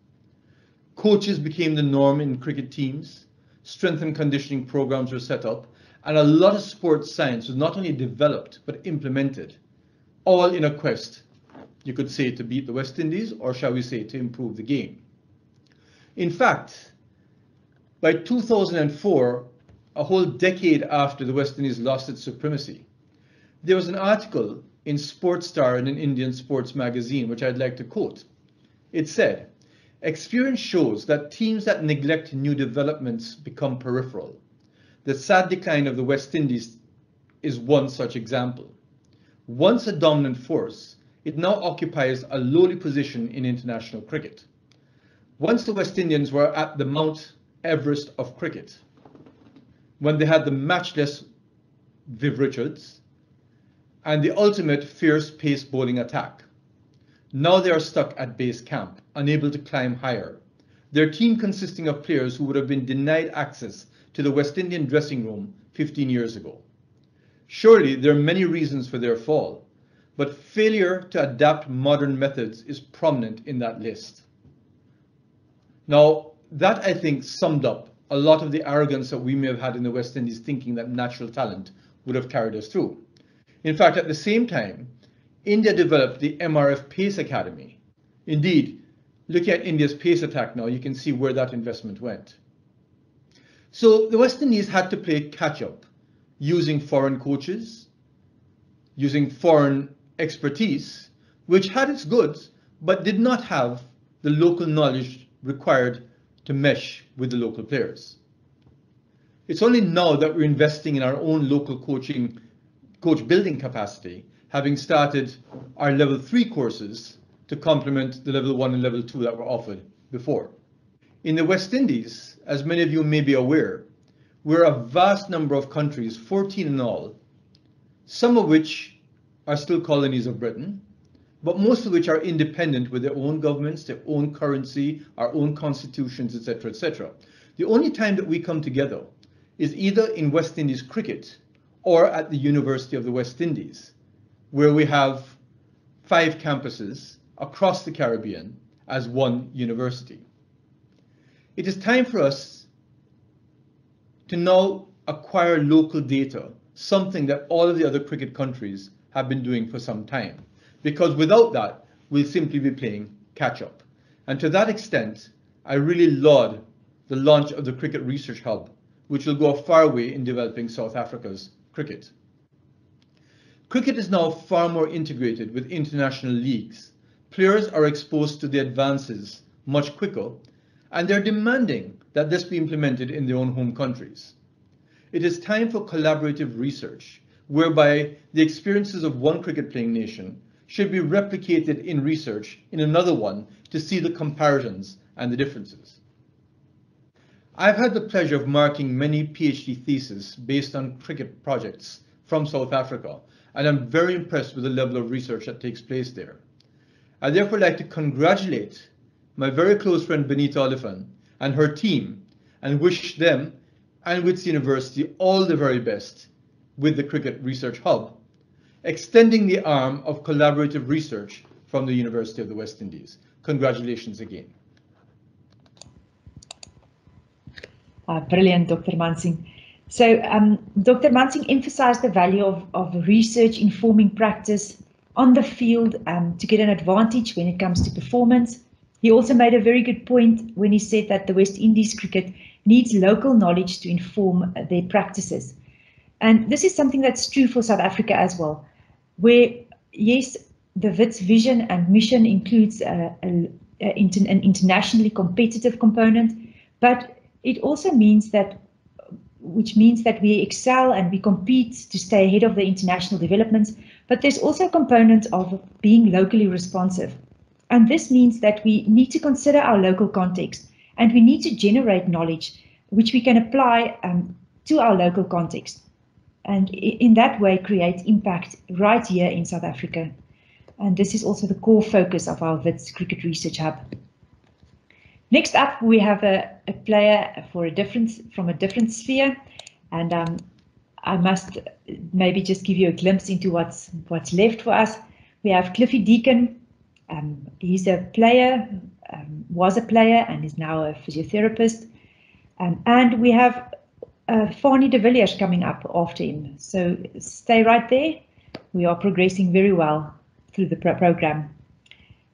[SPEAKER 10] Coaches became the norm in cricket teams, strength and conditioning programs were set up, and a lot of sports science was not only developed but implemented, all in a quest, you could say, to beat the West Indies, or shall we say, to improve the game. In fact, by 2004, a whole decade after the West Indies lost its supremacy, there was an article in Sports Star in an Indian sports magazine, which I'd like to quote. It said, "Experience shows that teams that neglect new developments become peripheral. The sad decline of the West Indies is one such example. Once a dominant force, it now occupies a lowly position in international cricket. Once the West Indians were at the Mount Everest of cricket, when they had the matchless Viv Richards and the ultimate fierce pace bowling attack. Now they are stuck at base camp, unable to climb higher. Their team consisting of players who would have been denied access to the West Indian dressing room 15 years ago. Surely there are many reasons for their fall, but failure to adapt modern methods is prominent in that list." Now, that I think summed up a lot of the arrogance that we may have had in the West Indies, thinking that natural talent would have carried us through. In fact, at the same time, India developed the MRF Pace Academy. Indeed, looking at India's pace attack now, you can see where that investment went. So the West Indies had to play catch-up, using foreign coaches, using foreign expertise, which had its goods, but did not have the local knowledge required to mesh with the local players. It's only now that we're investing in our own local coach building capacity, having started our level 3 courses to complement the level 1 and level 2 that were offered before. In the West Indies, as many of you may be aware, we're a vast number of countries, 14 in all, some of which are still colonies of Britain, but most of which are independent with their own governments, their own currency, our own constitutions, etc., etc. The only time that we come together is either in West Indies cricket or at the University of the West Indies, where we have 5 campuses across the Caribbean as one university. It is time for us to now acquire local data, something that all of the other cricket countries have been doing for some time, because without that, we'll simply be playing catch-up. And to that extent, I really laud the launch of the Cricket Research Hub, which will go a far way in developing South Africa's cricket. Cricket is now far more integrated with international leagues. Players are exposed to the advances much quicker, and they're demanding that this be implemented in their own home countries. It is time for collaborative research, whereby the experiences of one cricket-playing nation should be replicated in research in another one to see the comparisons and the differences. I've had the pleasure of marking many PhD theses based on cricket projects from South Africa, and I'm very impressed with the level of research that takes place there. I'd therefore like to congratulate my very close friend Benita Oliphant and her team, and wish them and Wits University all the very best with the Cricket Research Hub, extending the arm of collaborative research from the University of the West Indies. Congratulations again.
[SPEAKER 1] Brilliant, Dr. Mansing. So Dr. Mansing emphasized the value of research informing practice on the field to get an advantage when it comes to performance. He also made a very good point when he said that the West Indies cricket needs local knowledge to inform their practices. And this is something that's true for South Africa as well, where, yes, the Wits vision and mission includes an internationally competitive component, but it also means that we excel and we compete to stay ahead of the international developments, but there's also a component of being locally responsive. And this means that we need to consider our local context and we need to generate knowledge which we can apply to our local context. And in that way, create impact right here in South Africa. And this is also the core focus of our Wits Cricket Research Hub. Next up, we have a player from a different sphere, and I must maybe just give you a glimpse into what's left for us. We have Cliffy Deacon. He's a player, was a player, and is now a physiotherapist. And we have Fanie de Villiers coming up after him. So stay right there. We are progressing very well through the program.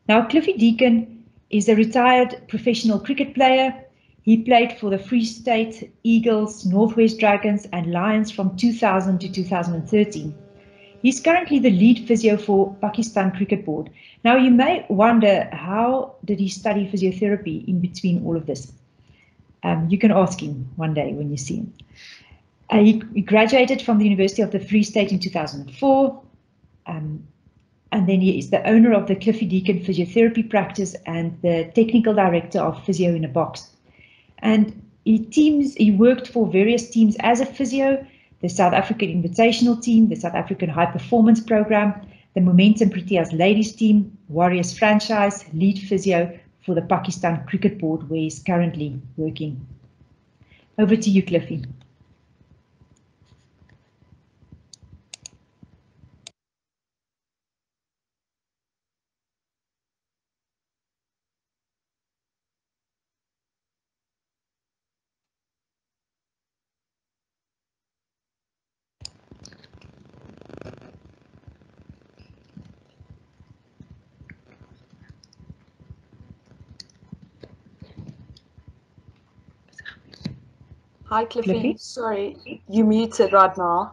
[SPEAKER 1] Now, Cliffy Deacon is a retired professional cricket player. He played for the Free State Eagles, Northwest Dragons and Lions from 2000 to 2013. He's currently the lead physio for Pakistan Cricket Board. Now, you may wonder, how did he study physiotherapy in between all of this? You can ask him one day when you see him. He graduated from the University of the Free State in 2004. And then he is the owner of the Cliffy Deacon Physiotherapy practice and the technical director of Physio in a Box. And he worked for various teams as a physio, the South African Invitational Team, the South African High Performance Program, the Momentum Proteas Ladies Team, Warriors Franchise, lead physio for the Pakistan Cricket Board, where he's currently working. Over to you, Cliffy.
[SPEAKER 7] Hi, Cliffy.
[SPEAKER 1] Cliffy?
[SPEAKER 7] Sorry, you muted right now.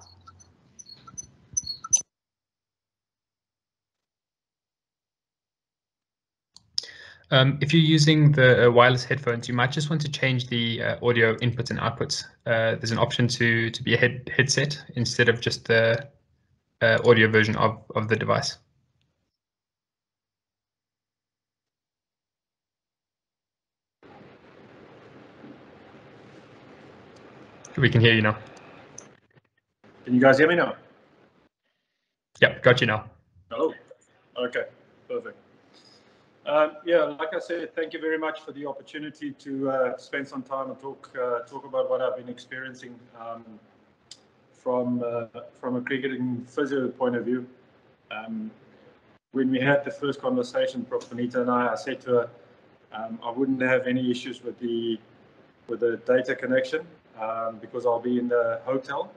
[SPEAKER 4] If you're using the wireless headphones, you might just want to change the audio inputs and outputs. There's an option to be a headset instead of just the audio version of the device. We can hear you now.
[SPEAKER 11] Can you guys hear me now?
[SPEAKER 4] Yeah, got you now.
[SPEAKER 11] Oh, okay, perfect. Yeah, like I said, thank you very much for the opportunity to spend some time and talk about what I've been experiencing from a cricketing physio point of view. When we had the first conversation, Prof. Benita and I said to her, I wouldn't have any issues with the data connection because I'll be in the hotel.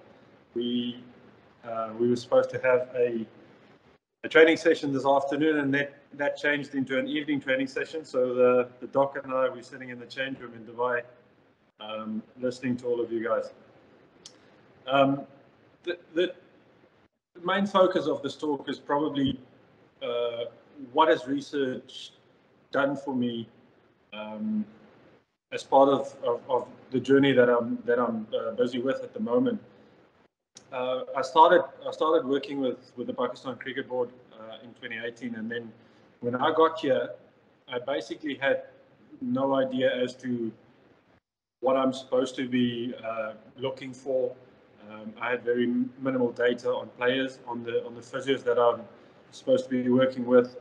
[SPEAKER 11] We were supposed to have a training session this afternoon, and that changed into an evening training session. So the doc and I were sitting in the change room in Dubai, listening to all of you guys. The main focus of this talk is probably what has research done for me as part of the journey that I'm busy with at the moment. I started working with the Pakistan Cricket Board in 2018, and then when I got here, I basically had no idea as to what I'm supposed to be looking for. I had very minimal data on players, on the physios that I'm supposed to be working with,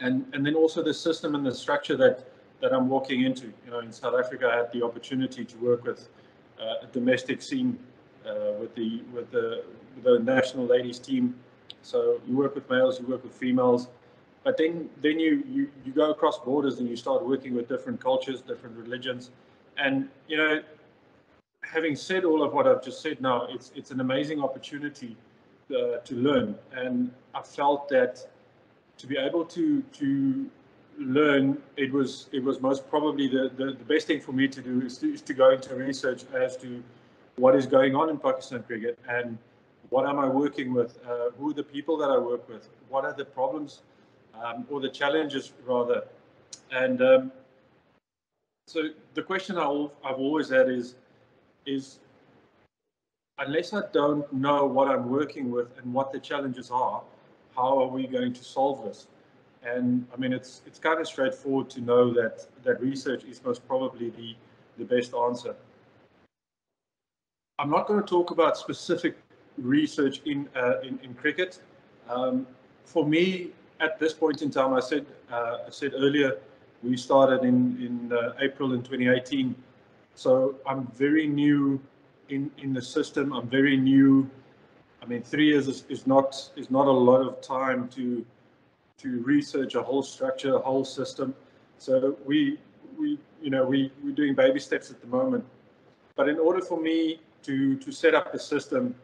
[SPEAKER 11] and then also the system and the structure that I'm walking into. You know, in South Africa, I had the opportunity to work with a domestic scene with the national ladies team. So you work with males, you work with females, but then you go across borders and you start working with different cultures, different religions, and you know, having said all of what I've just said now, it's an amazing opportunity to learn, and I felt that to be able to learn, it was most probably the best thing for me to do is to go into research as to what is going on in Pakistan cricket and what am I working with, who are the people that I work with, what are the problems or the challenges rather. And so the question I've always had is unless I don't know what I'm working with and what the challenges are, how are we going to solve this? And I mean, it's kind of straightforward to know that research is most probably the best answer. I'm not going to talk about specific research in cricket. For me, at this point in time, I said earlier, we started in April in 2018. So I'm very new in the system. I'm very new. I mean, 3 years is not a lot of time to research a whole structure, a whole system. So we're doing baby steps at the moment. But in order for me to set up a system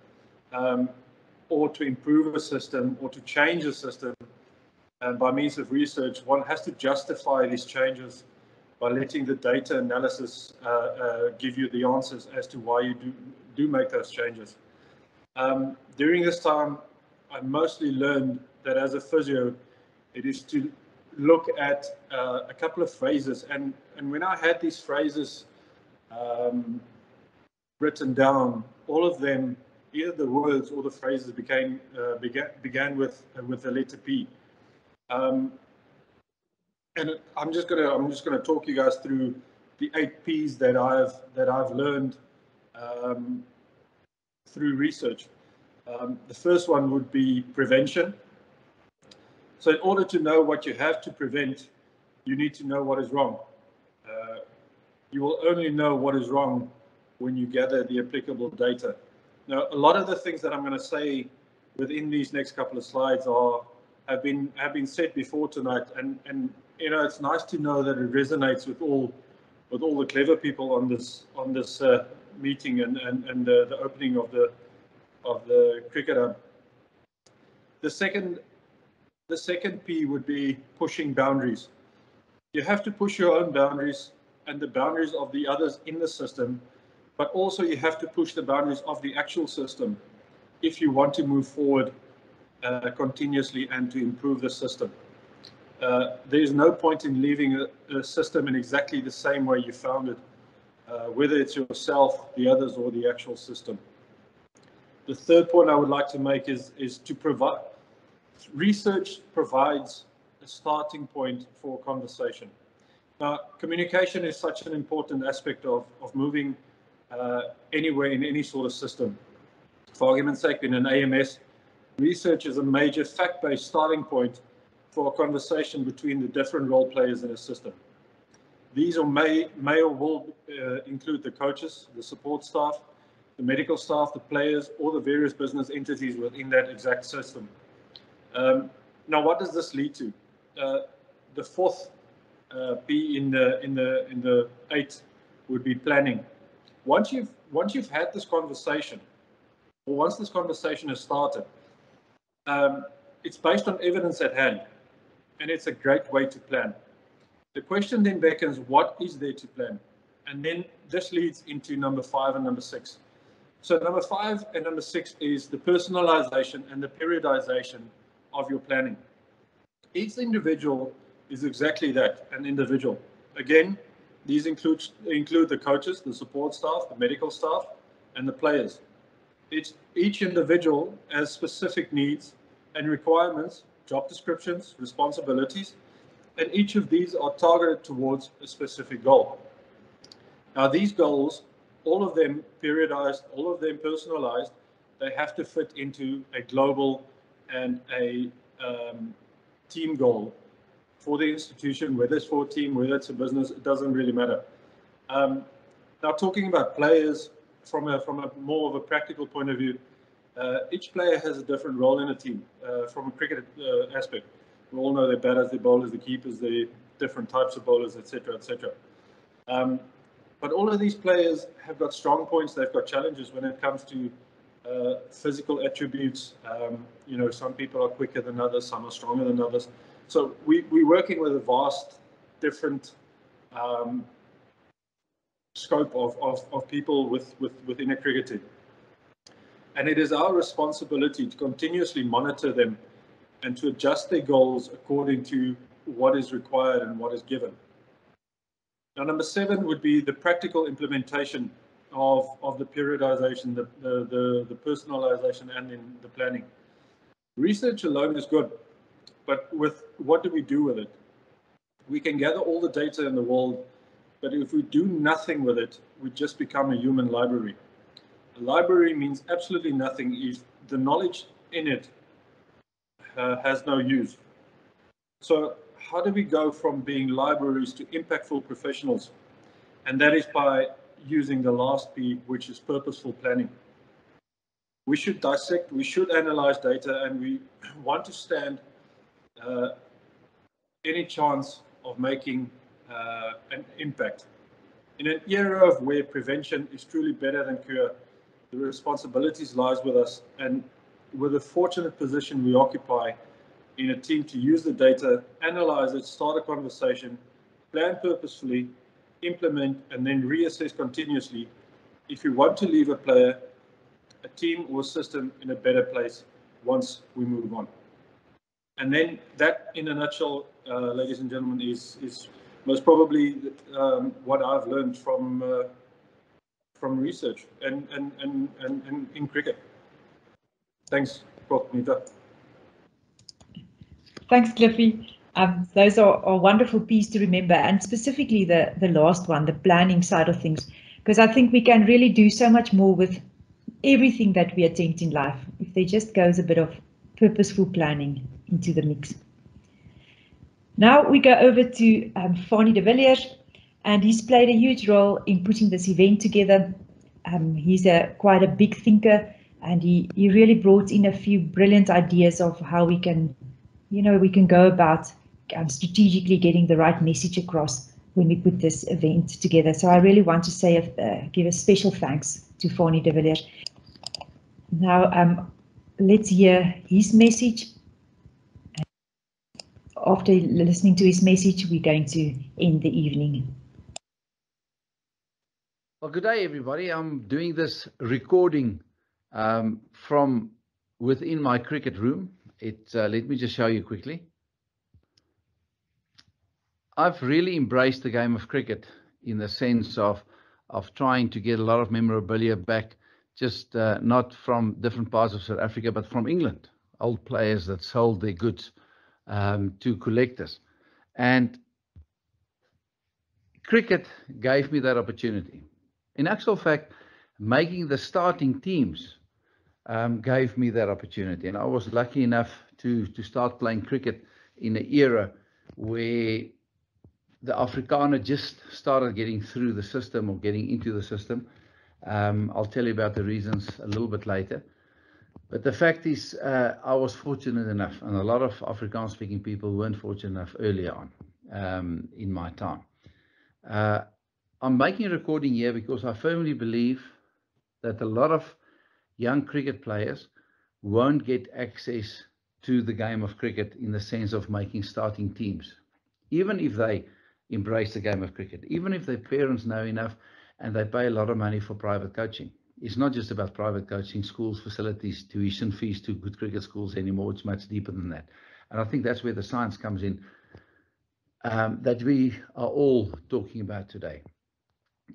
[SPEAKER 11] or to improve a system or to change a system by means of research, one has to justify these changes by letting the data analysis give you the answers as to why you do make those changes. During this time, I mostly learned that as a physio, it is to look at a couple of phrases. And when I had these phrases written down, all of them, either the words or the phrases began with the letter P. And I'm just gonna talk you guys through the 8 Ps that I've learned through research. The first one would be prevention. So in order to know what you have to prevent, you need to know what is wrong. You will only know what is wrong when you gather the applicable data. Now, a lot of the things that I'm going to say within these next couple of slides have been said before tonight, and you know, it's nice to know that it resonates with all the clever people on this meeting and the opening of the Cricket Hub. The second P would be pushing boundaries. You have to push your own boundaries and the boundaries of the others in the system, but also you have to push the boundaries of the actual system if you want to move forward continuously and to improve the system. There's no point in leaving a system in exactly the same way you found it, whether it's yourself, the others, or the actual system. The third point I would like to make is to provide. Research provides a starting point for conversation. Now, communication is such an important aspect of moving anywhere in any sort of system. For argument's sake, in an AMS, research is a major fact-based starting point for a conversation between the different role players in a system. These may or will include the coaches, the support staff, the medical staff, the players, or the various business entities within that exact system. Now, what does this lead to? The fourth P in the 8 would be planning. Once you've had this conversation, or once this conversation has started, it's based on evidence at hand, and it's a great way to plan. The question then beckons, what is there to plan? And then this leads into number 5 and number 6. So number 5 and number 6 is the personalization and the periodization of your planning. Each individual is exactly that, an individual. Again, these include the coaches, the support staff, the medical staff, and the players. Each individual has specific needs and requirements, job descriptions, responsibilities, and each of these are targeted towards a specific goal. Now, these goals, all of them periodized, all of them personalized, they have to fit into a global and a team goal for the institution, whether it's for a team, whether it's a business, it doesn't really matter. Now, talking about players, from a more of a practical point of view, each player has a different role in a team from a cricket aspect. We all know their batters, their bowlers, the keepers, the different types of bowlers, etc., etc. But all of these players have got strong points. They've got challenges when it comes to physical attributes. You know, some people are quicker than others, some are stronger than others. So we're working with a vast, different scope of people within a cricket team. And it is our responsibility to continuously monitor them and to adjust their goals according to what is required and what is given. Now, number 7 would be the practical implementation of the periodization, the personalization, and then the planning. Research alone is good, but what do we do with it? We can gather all the data in the world, but if we do nothing with it, we just become a human library. A library means absolutely nothing if the knowledge in it has no use. So how do we go from being libraries to impactful professionals? And that is by using the last P, which is purposeful planning. We should dissect, we should analyze data, and we want to stand any chance of making an impact. In an era of where prevention is truly better than cure, the responsibilities lies with us, and with the fortunate position we occupy in a team to use the data, analyze it, start a conversation, plan purposefully, implement, and then reassess continuously if you want to leave a player, a team, or a system in a better place once we move on. And then that, in a nutshell, ladies and gentlemen, is most probably what I've learned from research and in cricket. Thanks, Prof. Nita.
[SPEAKER 1] Thanks, Cliffy. Those are wonderful pieces to remember, and specifically the last one, the planning side of things, because I think we can really do so much more with everything that we attempt in life if there just goes a bit of purposeful planning into the mix. Now we go over to Fanie de Villiers, and he's played a huge role in putting this event together. He's quite a big thinker, and he really brought in a few brilliant ideas of how we can, we can go about strategically getting the right message across when we put this event together. So I really want to say, give a special thanks to Fanie de Villiers. Now let's hear his message. After listening to his message, we're going to end the evening.
[SPEAKER 12] Well, good day, everybody. I'm doing this recording from within my cricket room. Let me just show you quickly. I've really embraced the game of cricket in the sense of trying to get a lot of memorabilia back, just not from different parts of South Africa, but from England. Old players that sold their goods to collectors. And cricket gave me that opportunity. In actual fact, making the starting teams gave me that opportunity. And I was lucky enough to start playing cricket in an era where the Afrikaner just started getting through the system or getting into the system. I'll tell you about the reasons a little bit later. But the fact is, I was fortunate enough, and a lot of Afrikaans-speaking people weren't fortunate enough early on in my time. I'm making a recording here because I firmly believe that a lot of young cricket players won't get access to the game of cricket in the sense of making starting teams, even if they embrace the game of cricket, even if their parents know enough and they pay a lot of money for private coaching. It's not just about private coaching, schools, facilities, tuition fees to good cricket schools anymore. It's much deeper than that. And I think that's where the science comes in that we are all talking about today.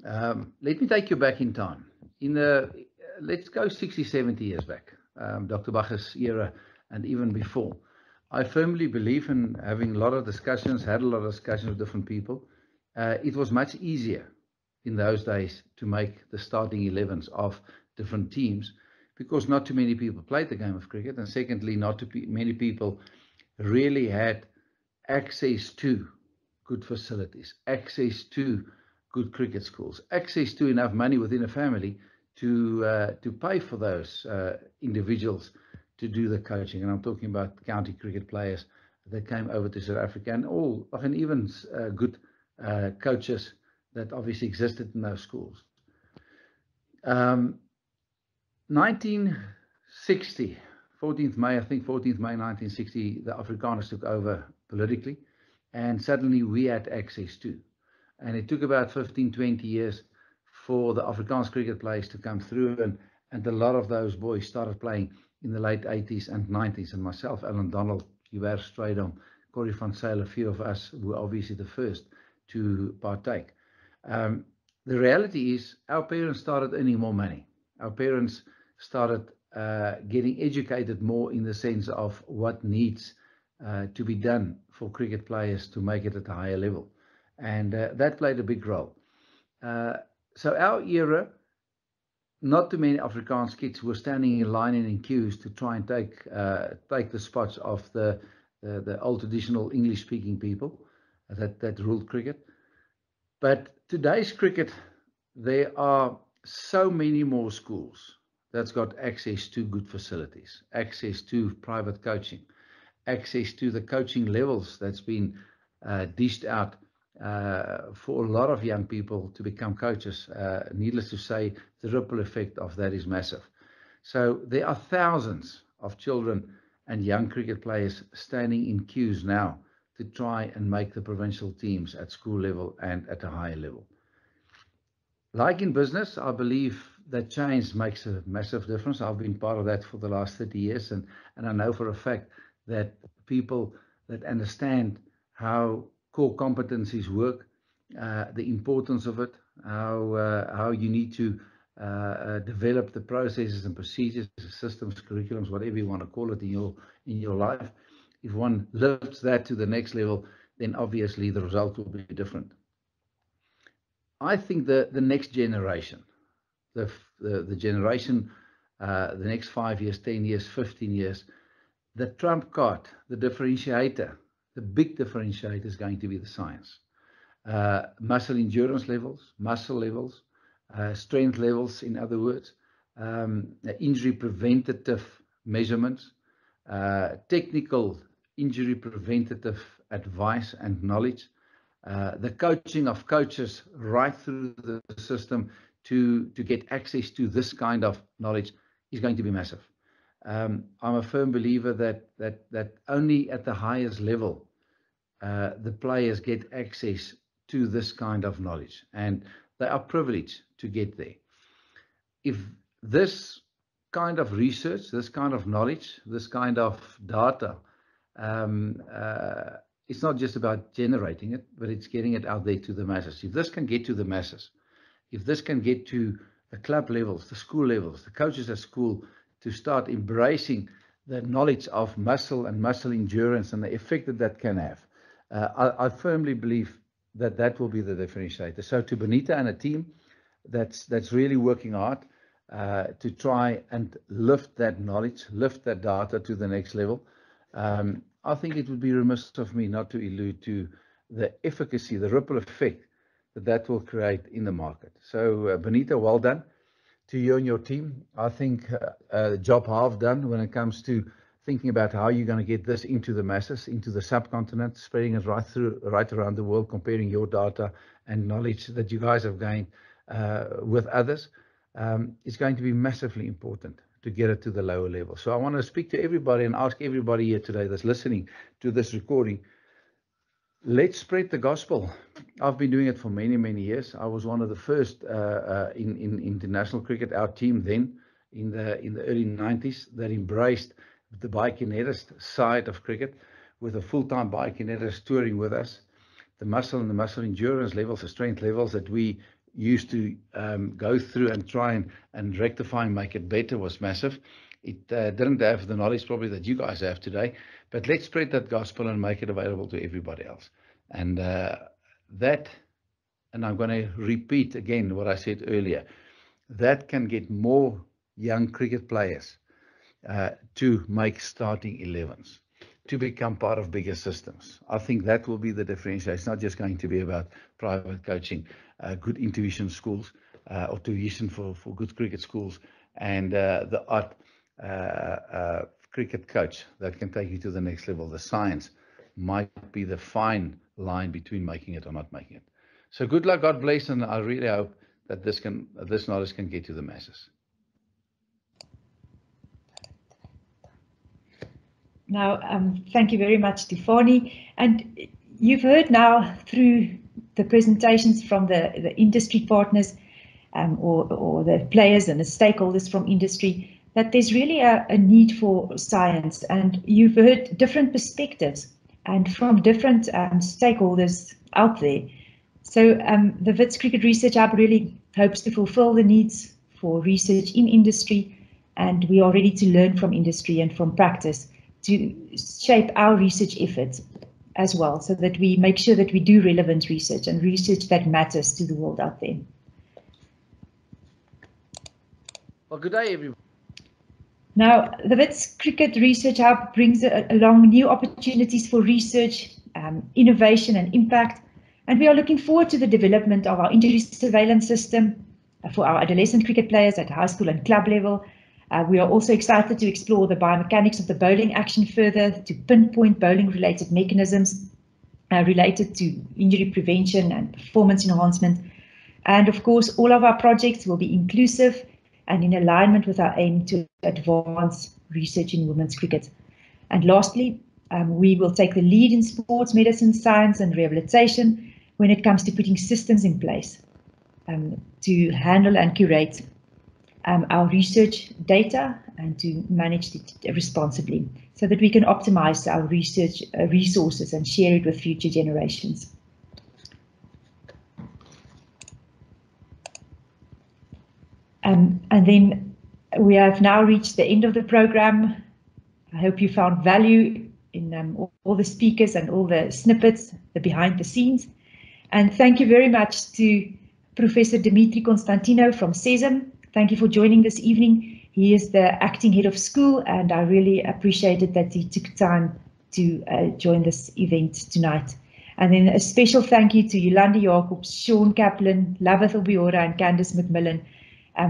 [SPEAKER 12] Let me take you back in time. Let's go 60, 70 years back, Dr. Bacher's era and even before. I firmly believe in having a lot of discussions, had a lot of discussions with different people. It was much easier in those days to make the starting 11s of different teams because not too many people played the game of cricket, and secondly, not too many people really had access to good facilities, access to good cricket schools, access to enough money within a family to pay for those individuals to do the coaching. And I'm talking about county cricket players that came over to South Africa, and even good coaches that obviously existed in those schools. 1960, 14th May 1960, the Afrikaners took over politically, and suddenly we had access to. And it took about 15, 20 years for the Afrikaans cricket players to come through, and a lot of those boys started playing in the late 80s and 90s, and myself, Alan Donald, Hubert Strydom, Corrie van Zyl, a few of us were obviously the first to partake. The reality is our parents started earning more money. Our parents started getting educated more in the sense of what needs to be done for cricket players to make it at a higher level. And that played a big role. So our era, not too many Afrikaans kids were standing in line and in queues to try and take the spots of the old traditional English-speaking people that ruled cricket. But today's cricket, there are so many more schools that's got access to good facilities, access to private coaching, access to the coaching levels that's been dished out for a lot of young people to become coaches. Needless to say, the ripple effect of that is massive. So there are thousands of children and young cricket players standing in queues now to try and make the provincial teams at school level and at a higher level. Like in business, I believe that change makes a massive difference. I've been part of that for the last 30 years, and I know for a fact that people that understand how core competencies work, the importance of it, how you need to develop the processes and procedures, systems, curriculums, whatever you want to call it in your life. If one lifts that to the next level, then obviously the result will be different. I think the next generation, the generation, the next 5 years, 10 years, 15 years, the trump card, the differentiator, the big differentiator is going to be the science. Muscle endurance levels, muscle levels, strength levels, in other words, injury preventative measurements, technical injury preventative advice and knowledge, the coaching of coaches right through the system to get access to this kind of knowledge is going to be massive. I'm a firm believer that only at the highest level the players get access to this kind of knowledge, and they are privileged to get there. If this kind of research, this kind of knowledge, this kind of data, it's not just about generating it, but it's getting it out there to the masses. If this can get to the masses, if this can get to the club levels, the school levels, the coaches at school to start embracing the knowledge of muscle and muscle endurance and the effect that can have, I firmly believe that will be the differentiator. So to Benita and a team that's really working hard to try and lift that knowledge, lift that data to the next level, I think it would be remiss of me not to allude to the efficacy, the ripple effect that will create in the market. So Benita, well done to you and your team. I think the job half done when it comes to thinking about how you're going to get this into the masses, into the subcontinent, spreading it right around the world, comparing your data and knowledge that you guys have gained with others. It's going to be massively important to get it to the lower level. So I want to speak to everybody and ask everybody here today that's listening to this recording, let's spread the gospel. I've been doing it for many, many years. I was one of the first in international cricket, our team then in the early 90s, that embraced the biokinetist side of cricket, with a full-time biokinetist touring with us. The muscle and the muscle endurance levels, the strength levels that we used to go through and try and rectify and make it better was massive. It didn't have the knowledge probably that you guys have today, but let's spread that gospel and make it available to everybody else. And and I'm going to repeat again what I said earlier, that can get more young cricket players to make starting 11s, to become part of bigger systems. I think that will be the differentiation. It's not just going to be about private coaching, good intuition schools. or tuition for good cricket schools, and the art cricket coach that can take you to the next level. The science might be the fine line between making it or not making it. So good luck, God bless, and I really hope that this knowledge can get to the masses.
[SPEAKER 1] Now, thank you very much to Fanie. And you've heard now through the presentations from the industry partners or the players and the stakeholders from industry that there's really a need for science. And you've heard different perspectives and from different stakeholders out there. So the Wits Cricket Research Hub really hopes to fulfill the needs for research in industry, and we are ready to learn from industry and from practice to shape our research efforts as well, so that we make sure that we do relevant research and research that matters to the world out there.
[SPEAKER 12] Well, good day, everyone.
[SPEAKER 1] Now, the Wits Cricket Research Hub brings along new opportunities for research, innovation and impact, and we are looking forward to the development of our injury surveillance system for our adolescent cricket players at high school and club level. We are also excited to explore the biomechanics of the bowling action further to pinpoint bowling-related mechanisms related to injury prevention and performance enhancement. And of course, all of our projects will be inclusive and in alignment with our aim to advance research in women's cricket. And lastly, we will take the lead in sports medicine, science and rehabilitation when it comes to putting systems in place to handle and curate our research data and to manage it responsibly so that we can optimize our research resources and share it with future generations. And then we have now reached the end of the program. I hope you found value in all the speakers and all the snippets, the behind the scenes. And thank you very much to Professor Dimitri Constantino from CESM. Thank you for joining this evening. He is the acting head of school, and I really appreciated that he took time to join this event tonight. And then a special thank you to Jolandi Jacobs, Sean Kaplan, Lavis Obiora and Candice Macmillan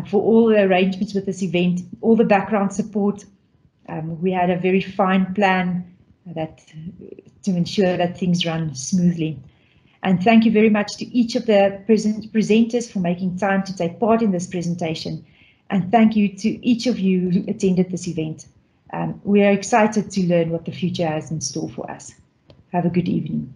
[SPEAKER 1] for all the arrangements with this event, all the background support. We had a very fine plan to ensure that things run smoothly. And thank you very much to each of the presenters for making time to take part in this presentation. And thank you to each of you who attended this event. We are excited to learn what the future has in store for us. Have a good evening.